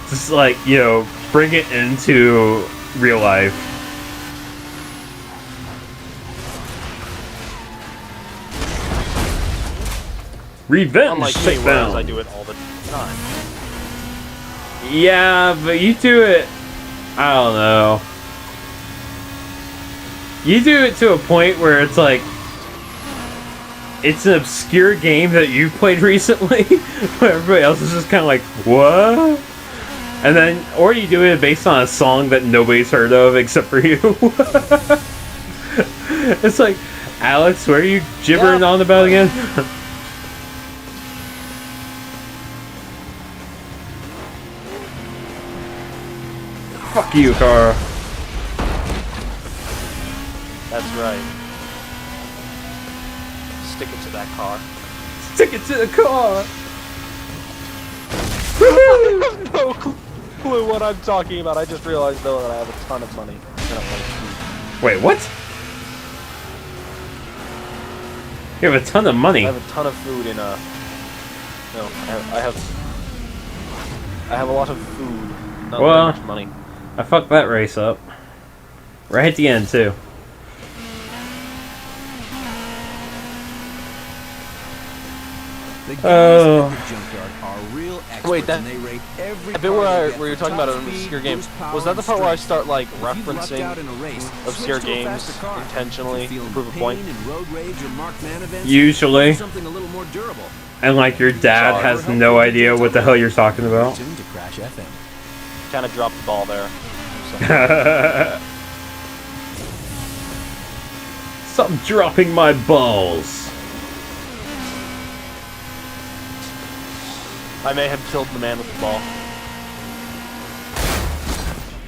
just like, you know, bring it into real life. Revenge Unlike me, sit whereas down. I do it all the time. Yeah, but you do it, I don't know. You do it to a point where it's like, it's an obscure game that you played recently, where everybody else is just kind of like, what? And then, or you do it based on a song that nobody's heard of except for you. It's like, Alex, what are you gibbering on about again? Fuck you, Carl. That's right. Stick it to that car. Stick it to the car! I have no clue what I'm talking about. I just realized though that I have a ton of money. Wait, what? You have a ton of money. I have a ton of food in a. No, I have a lot of food. Not Well, very much money. I fucked that race up. Right at the end, too. The guys Oh. at the junkyard are real experts, Wait, that- and they rate every The bit car they where get you're for talking about top an speed, obscure game, boost power, was that the and part where I strength. start like If you've lucked referencing out in a race, obscure switch to a games faster car. intentionally If to you're feeling prove a pain point? in road rage or Mark Man events, Usually. look for something a little more durable. And like your dad has no idea what the hell you're talking about. Tuned to Crash FM. Kind of dropped the ball there. So. Stop dropping my balls. I may have killed the man with the ball.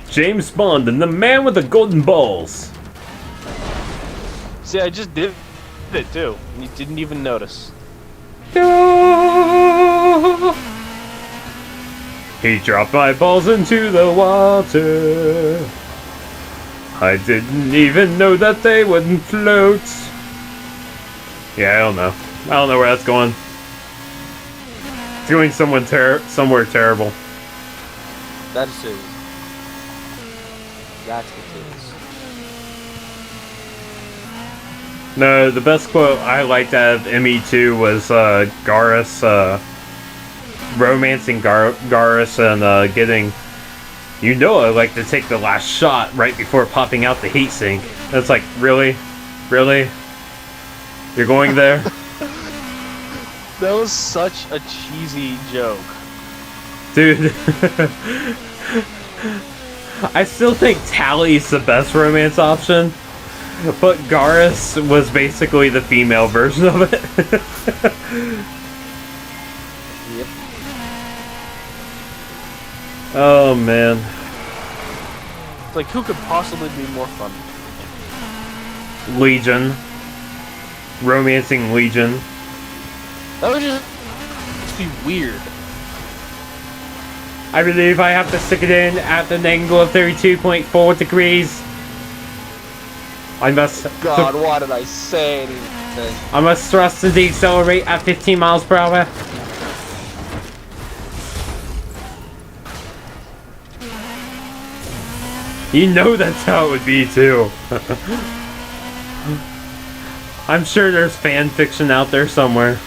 James Bond and the man with the golden balls. See, I just did it too. And you didn't even notice. He dropped my balls into the water. I didn't even know that they wouldn't float. Yeah, I don't know. I don't know where that's going. It's going somewhere terrible. That's it. That's what it is. No, the best quote I liked out of ME2 was Garrus romancing Garrus and getting, you know, I like to take the last shot right before popping out the heatsink. That's like, really? Really? You're going there? That was such a cheesy joke. Dude. I still think Tally's the best romance option, but Garrus was basically the female version of it. Yep. Oh man. It's like, who could possibly be more fun? Legion. Romancing Legion. That would just be weird. I believe I have to stick it in at an angle of 32.4 degrees. I must... God, why did I say anything? I must thrust and decelerate at 15 miles per hour. You know that's how it would be, too. I'm sure there's fan fiction out there somewhere.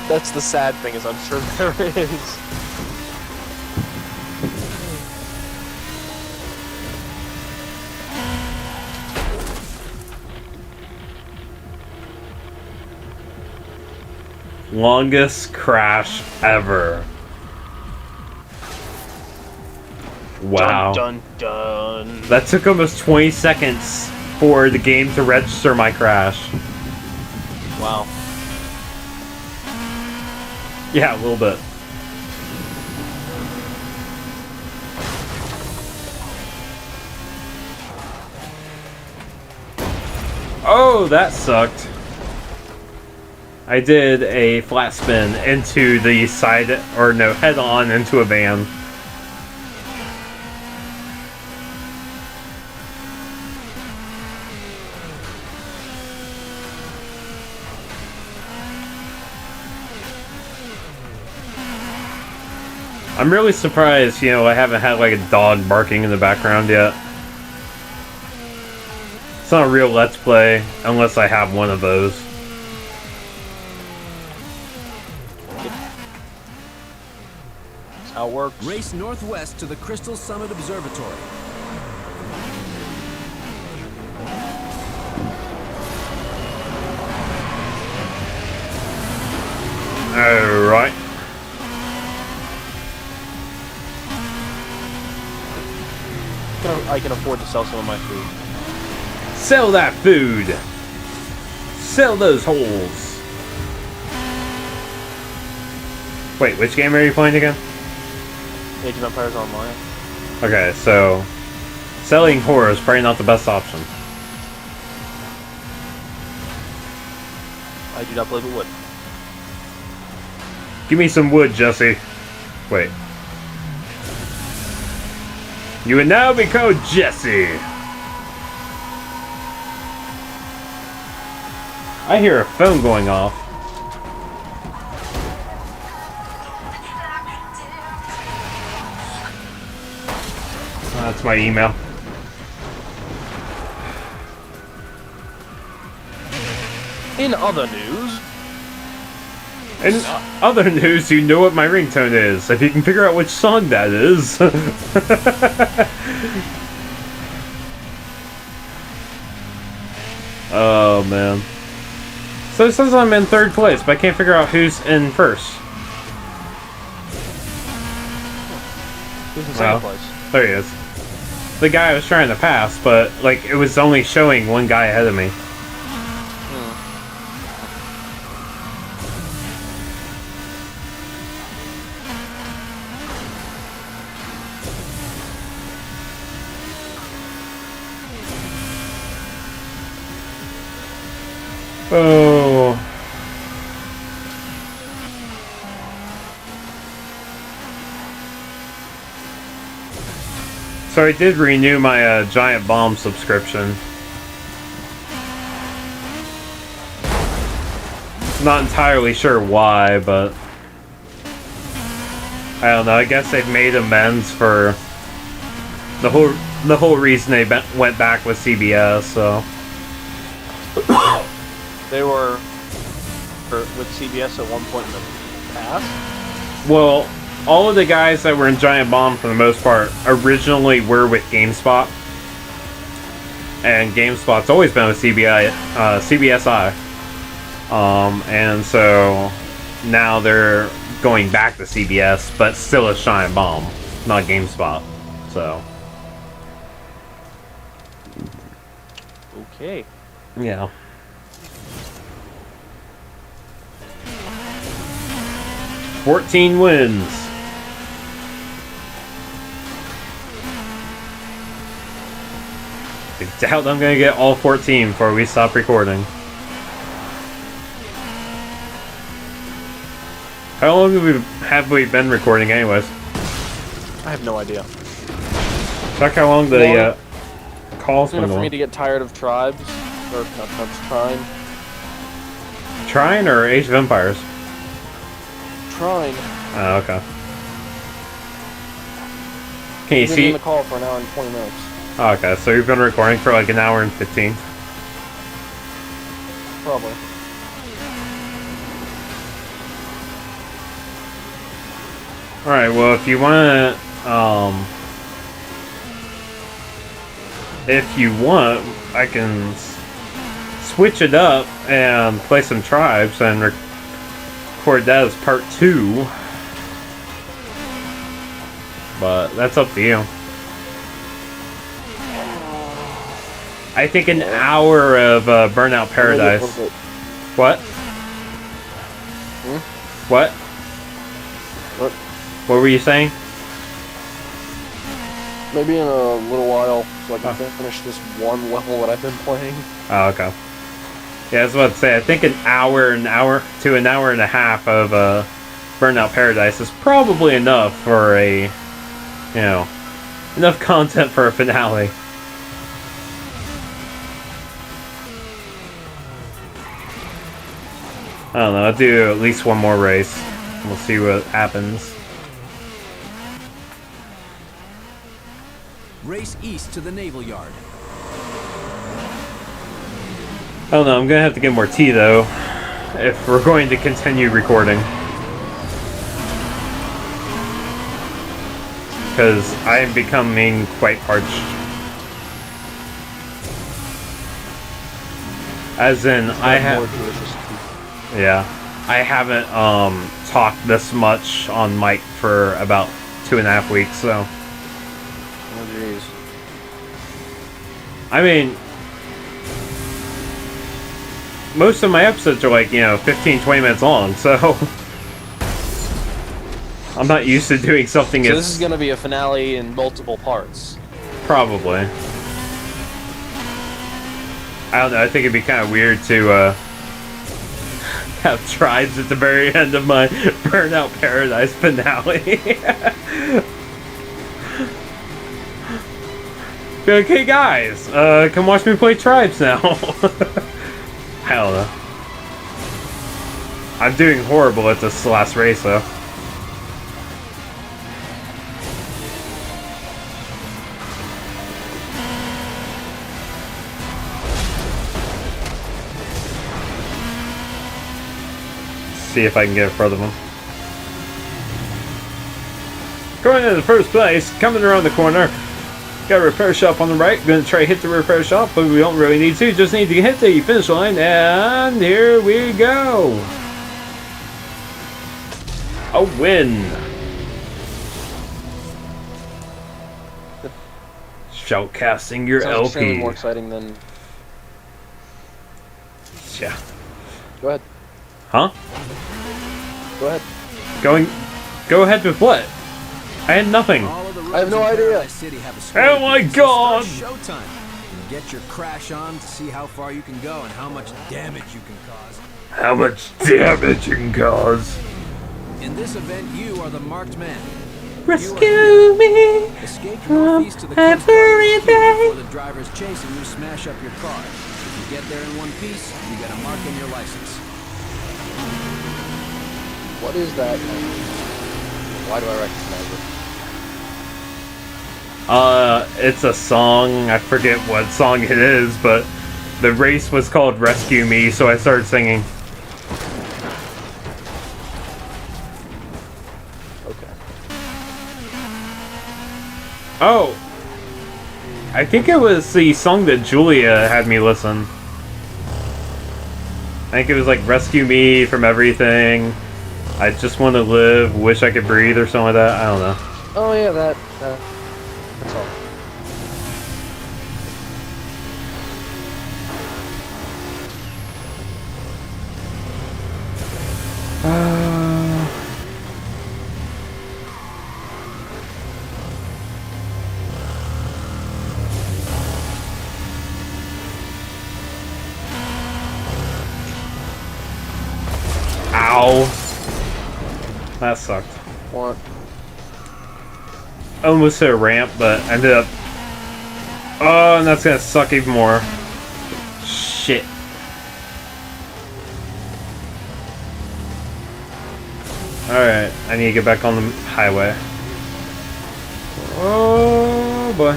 That's the sad thing, is I'm sure there is. Longest crash ever. Wow. Dun, dun, dun. That took almost 20 seconds for the game to register my crash. Wow. Yeah, a little bit. Oh, that sucked. I did a flat spin into the side, or no, head on into a van. I'm really surprised, you know, I haven't had like a dog barking in the background yet. It's not a real Let's Play unless I have one of those. That's how it works. Race northwest to the Crystal Summit Observatory. Alright. I can afford to sell some of my food. Sell that food! Sell those holes! Wait, which game are you playing again? Age of Empires Online. Okay, so... selling horror is probably not the best option. I do not believe it would. Give me some wood, Jesse. Wait. You would now be called Jesse. I hear a phone going off. That's my email. In other news... In other news, you know what my ringtone is. If you can figure out which song that is. Oh, man. So it says I'm in third place, but I can't figure out who's in first. Who's in second place? There he is. The guy I was trying to pass, but, like, it was only showing one guy ahead of me. Oh. So I did renew my Giant Bomb subscription. Not entirely sure why, but I don't know. I guess they've made amends for the whole reason they went back with CBS. So. They were with CBS at one point in the past? Well, all of the guys that were in Giant Bomb, for the most part, originally were with GameSpot. And GameSpot's always been with CBSI. And so now they're going back to CBS, but still a Shine Bomb, not GameSpot. So Okay. yeah. "14 wins. I doubt I'm gonna get all 14 before we stop recording. How long have we been recording anyways? I have no idea. Check how long the call's It's been enough for me going. to get tired of Tribes. Or not Tribes, Trine. Trine or Age of Empires? Trine. Oh, okay. Can you We've been see? in the call for an hour and 20 minutes. Oh, okay, so you've been recording for like an hour and 15. Probably. Alright, well, if you want I can switch it up and play some Tribes and record that as part 2. But that's up to you. I think an hour of Burnout Paradise. What? What? What? What were you saying? Maybe in a little while, so I can finish this one level that I've been playing. Oh, okay. Yeah, I was about to say, I think an hour to an hour and a half of Burnout Paradise is probably enough for enough content for a finale. I don't know, I'll do at least one more race. We'll see what happens. Race east to the Naval Yard. I don't know, I'm gonna have to get more tea though, if we're going to continue recording. Because I am becoming quite parched. As in, yeah, I haven't talked this much on mic for about 2.5 weeks, so. Oh jeez. I mean, most of my episodes are like, 15, 20 minutes long, so I'm not used to doing something So as... this is going to be a finale in multiple parts. Probably. I don't know, I think it'd be kind of weird to have Tribes at the very end of my Burnout Paradise finale. Be like, hey guys, come watch me play Tribes now. I don't know. I'm doing horrible at this last race though. See if I can get in front of him. Going into the first place, coming around the corner. Got a repair shop on the right. Gonna try to hit the repair shop, but we don't really need to. Just need to hit the finish line, and here we go. A win. Shoutcasting your Sounds extremely LP. more exciting than... Yeah. Go ahead. Huh? Go ahead. Go ahead with what? I had nothing. I have no idea. Oh my god! Showtime. Get your crash on to see how far you can go and how much damage you can cause. How much damage you can cause. In this event, you are the marked man. Rescue me Escape from northeast to the Coast Guard every HQ day. before the driver's chasing you smash up your car. If you get there in one piece, you get a mark in your license. What is that? Why do I recognize it? It's a song. I forget what song it is, but the race was called Rescue Me, so I started singing. Okay. Oh! I think it was the song that Julia had me listen. I think it was like rescue me from everything. I just want to live, wish I could breathe or something like that. I don't know. Oh yeah, that's all. Ow. That sucked. What? Almost hit a ramp, but ended up... Oh, and that's gonna suck even more. Shit. Alright, I need to get back on the highway. Oh boy.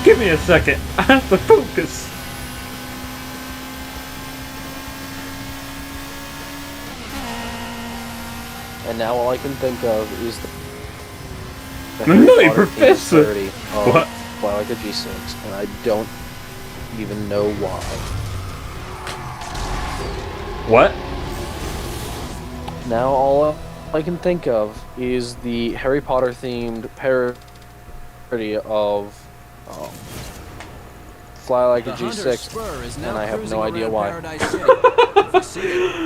Give me a second. I have to focus. And now all I can think of is the No, Professor! What? Fly like a G6, and I don't even know why. What? Now all I can think of is the Harry Potter themed parody of Fly Like a G6, and I have no idea why.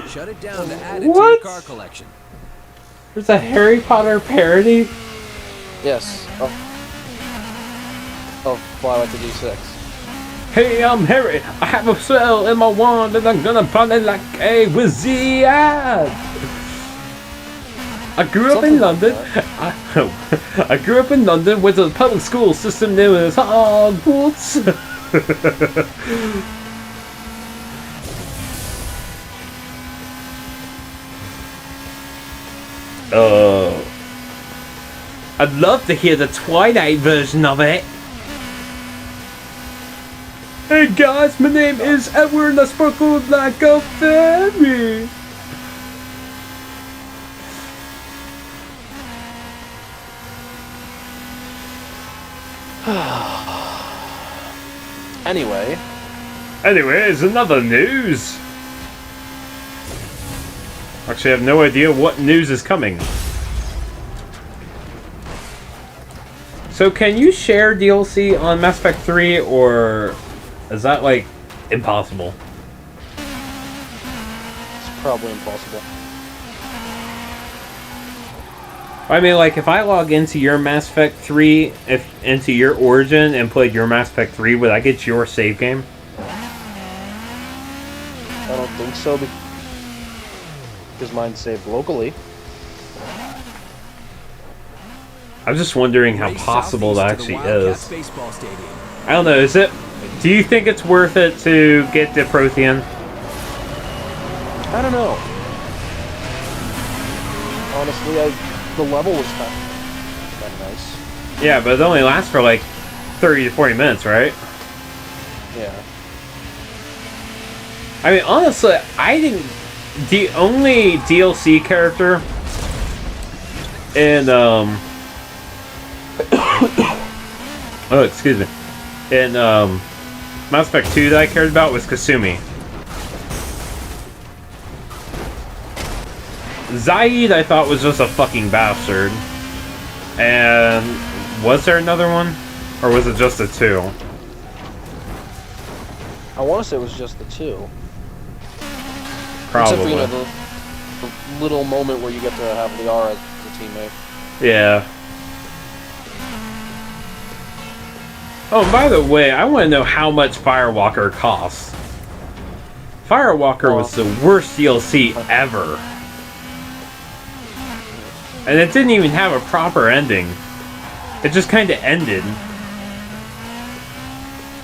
Shut it down to add it to your What? car collection. There's a Harry Potter parody? Yes, of Fly Like a G6. Hey, I'm Harry. I have a spell in my wand and I'm gonna party like a wizard. I grew up in London. I grew up in London with a public school system known as Hogwarts. I'd love to hear the Twilight version of it. Hey guys, my name is Edward and I sparkle like a fairy. Anyways, another news. Actually, I have no idea what news is coming. So can you share DLC on Mass Effect 3, or is that, like, impossible? It's probably impossible. I mean, like, if I log into your Mass Effect 3, into your Origin, and played your Mass Effect 3, would I get your save game? I don't think so, because mine's saved locally. I'm just wondering how possible that actually is. I don't know, is it... Do you think it's worth it to get the Prothean? I don't know. Honestly, the level was kind of nice. Yeah, but it only lasts for like 30 to 40 minutes, right? Yeah. I mean, honestly, I didn't... The only DLC character in, oh, excuse me. In, Mass Effect 2 that I cared about was Kasumi. Zaid, I thought, was just a fucking bastard. And... Was there another one? Or was it just the two? I want to say it was just the two. Probably. Except for, you know, the little moment where you get to have Liara as a teammate. Yeah. Oh, and by the way, I want to know how much Firewalker costs. Firewalker was the worst DLC ever. And it didn't even have a proper ending. It just kind of ended.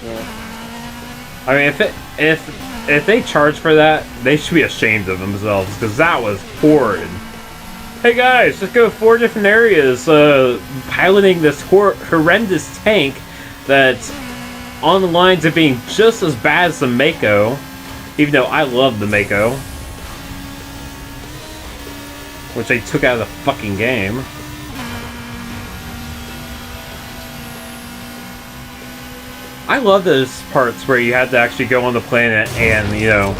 Yeah. I mean, if they charge for that, they should be ashamed of themselves, because that was horrid. Hey guys, just go 4 different areas, piloting this horrendous tank that's on the lines of being just as bad as the Mako, even though I love the Mako, which they took out of the fucking game. I love those parts where you had to actually go on the planet and, you know,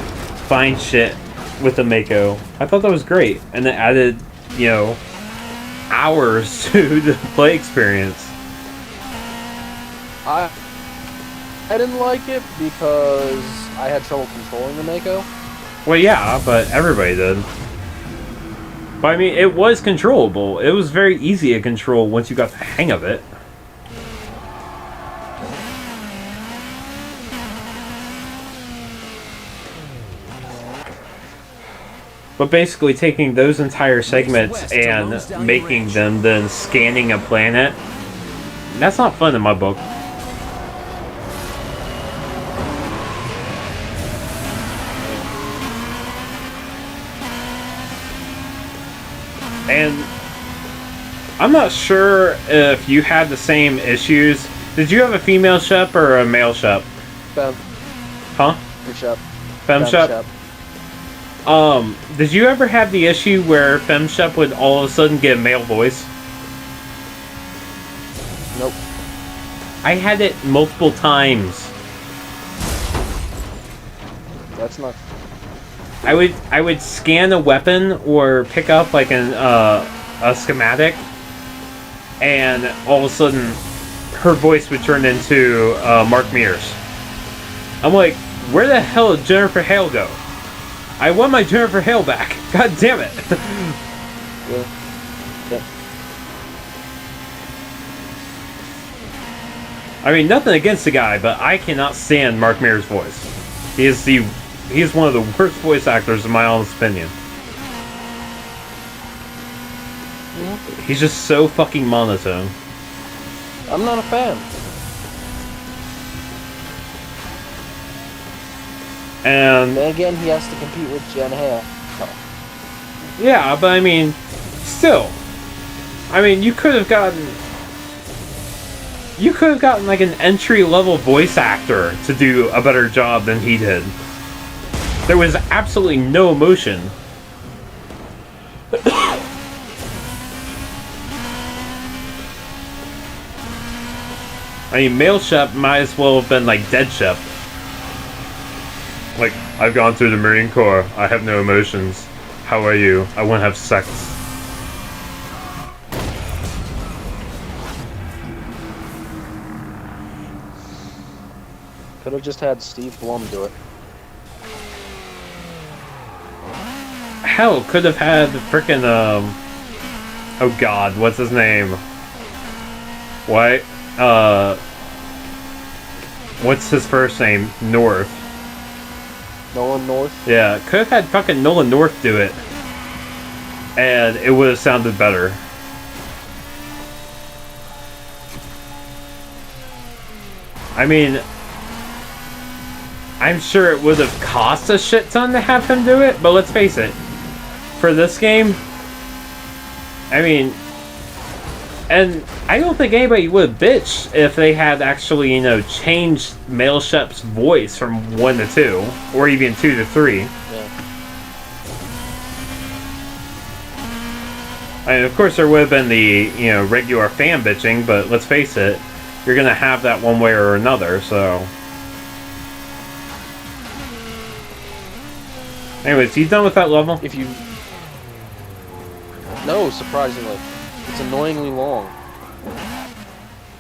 find shit with the Mako. I thought that was great. And it added, you know, hours to the play experience. I didn't like it because I had trouble controlling the Mako. Well, yeah, but everybody did. But I mean, it was controllable. It was very easy to control once you got the hang of it. But basically taking those entire segments and making them then scanning a planet, that's not fun in my book. And I'm not sure if you had the same issues. Did you have a female shep or a male shep? Fem. Huh? Shep. Fem shep? Did you ever have the issue where Fem Shep would all of a sudden get a male voice? Nope. I had it multiple times. That's not... I would scan a weapon or pick up like a schematic, and all of a sudden her voice would turn into Mark Mears. I'm like, where the hell did Jennifer Hale go? I want my Jennifer Hale back. God damn it. Yeah. I mean, nothing against the guy, but I cannot stand Mark Mears' voice. He is one of the worst voice actors in my honest opinion. Yeah. He's just so fucking monotone. I'm not a fan. And again, he has to compete with Jen Hale. Oh. Yeah, but I mean, still. I mean, you could have gotten like an entry-level voice actor to do a better job than he did. There was absolutely no emotion. I mean, male Shep might as well have been like dead Shep. Like, I've gone through the Marine Corps. I have no emotions. How are you? I want to have sex. Could have just had Steve Blum do it. Hell, could have had frickin' oh god, what's his name? What? What's his first name? North. Nolan North? Yeah, could have had fucking Nolan North do it. And it would have sounded better. I mean, I'm sure it would have cost a shit ton to have him do it, but let's face it. For this game, I mean, and I don't think anybody would have bitched if they had actually, you know, changed Male Shep's voice from 1 to 2, or even 2 to 3. Yeah. I mean, of course, there would have been the, you know, regular fan bitching, but let's face it, you're gonna have that one way or another, so. Anyways, you done with that level? If you... No, surprisingly. It's annoyingly long.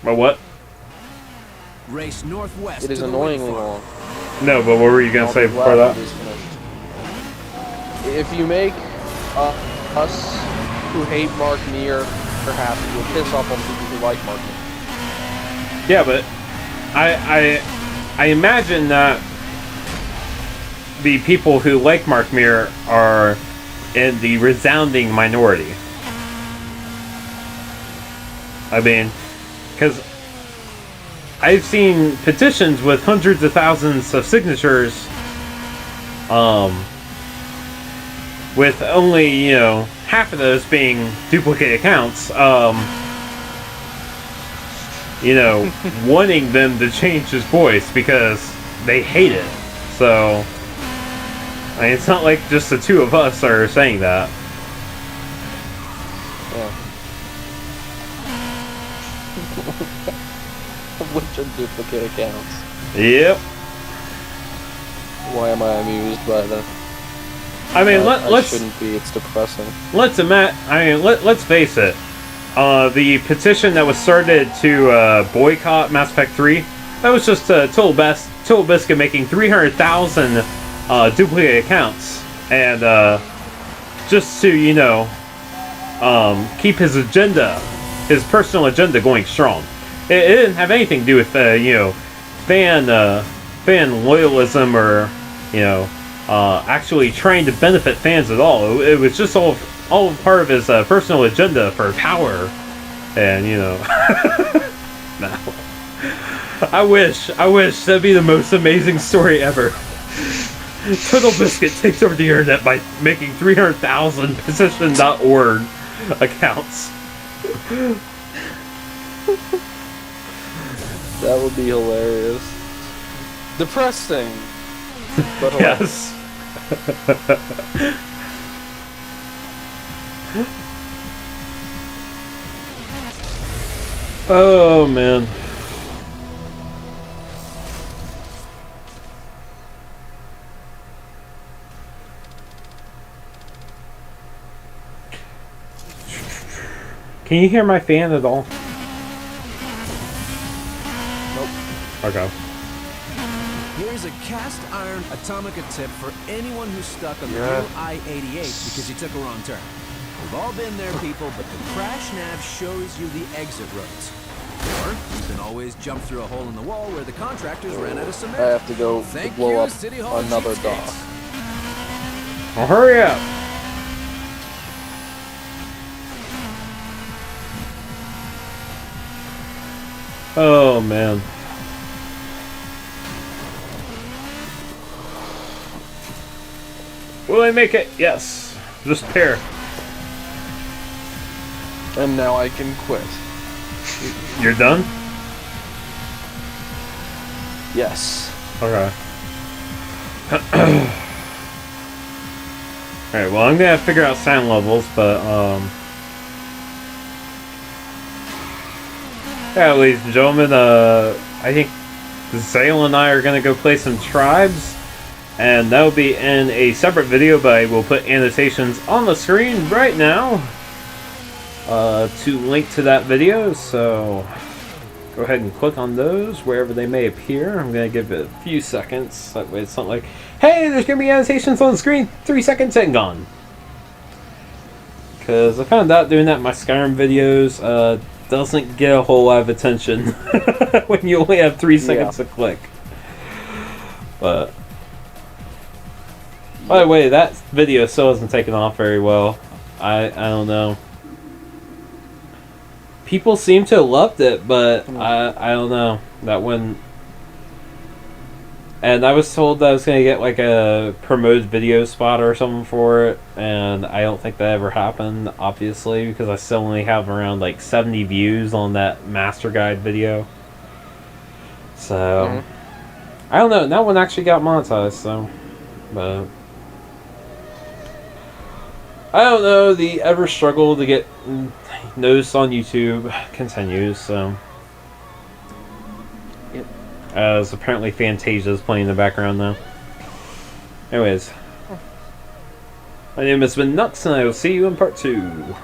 But what? Race northwest. It is to the annoyingly wind long. No, but what were you gonna I'll say be before glad that? it is finished. If you make us who hate Mark Meir happy, you'll piss off on people who like Mark Meir. Yeah, but I imagine that the people who like Mark Meir are in the resounding minority. I mean, because I've seen petitions with hundreds of thousands of signatures, with only, you know, half of those being duplicate accounts, you know, wanting them to change his voice because they hate it. So, I mean, it's not like just the two of us are saying that. Yeah. Which bunch of duplicate accounts. Yep. Why am I amused by that? I mean, I shouldn't be. It's depressing. Let's face it. The petition that was started to boycott Mass Effect 3, that was just Total Biscuit making 300,000 duplicate accounts, and just to keep his agenda, his personal agenda, going strong. It didn't have anything to do with fan loyalism or actually trying to benefit fans at all. It was just all part of his personal agenda for power, and no. I wish that'd be the most amazing story ever. Total Biscuit takes over the internet by making 300,000 petition.org accounts. That would be hilarious. Depressing. But hilarious. Yes. Oh man. Can you hear my fan at all? Nope. Okay. Here's a cast iron Atomica tip for anyone who's stuck on the Yeah. new I-88 because you took a wrong turn. We've all been there, people, but the crash nav shows you the exit roads. Or you can always jump through a hole in the wall where the contractors ran out of cement. I have to go Thank blow you, up City Hall another dock. cheapskates. Well, hurry up. Oh man. Will I make it? Yes. Just pair. And now I can quit. You're done? Yes. Okay. Alright, well I'm gonna figure out sound levels, but yeah, ladies and gentlemen, I think Xale and I are gonna go play some tribes, and that'll be in a separate video, but I will put annotations on the screen right now to link to that video, so go ahead and click on those wherever they may appear. I'm gonna give it a few seconds, that way it's not like, hey, there's gonna be annotations on the screen, 3 seconds and gone. Because I found out doing that in my Skyrim videos doesn't get a whole lot of attention when you only have 3 seconds to click. But by the way, that video still hasn't taken off very well. I don't know. People seem to have loved it, but I don't know. That one. And I was told that I was going to get like a promoted video spot or something for it, and I don't think that ever happened, obviously, because I still only have around like 70 views on that Master Guide video. So, I don't know. That one actually got monetized, so. But I don't know. The ever struggle to get noticed on YouTube continues, so. As apparently Fantasia is playing in the background now. Anyways. My name has been Knux, and I will see you in part 2.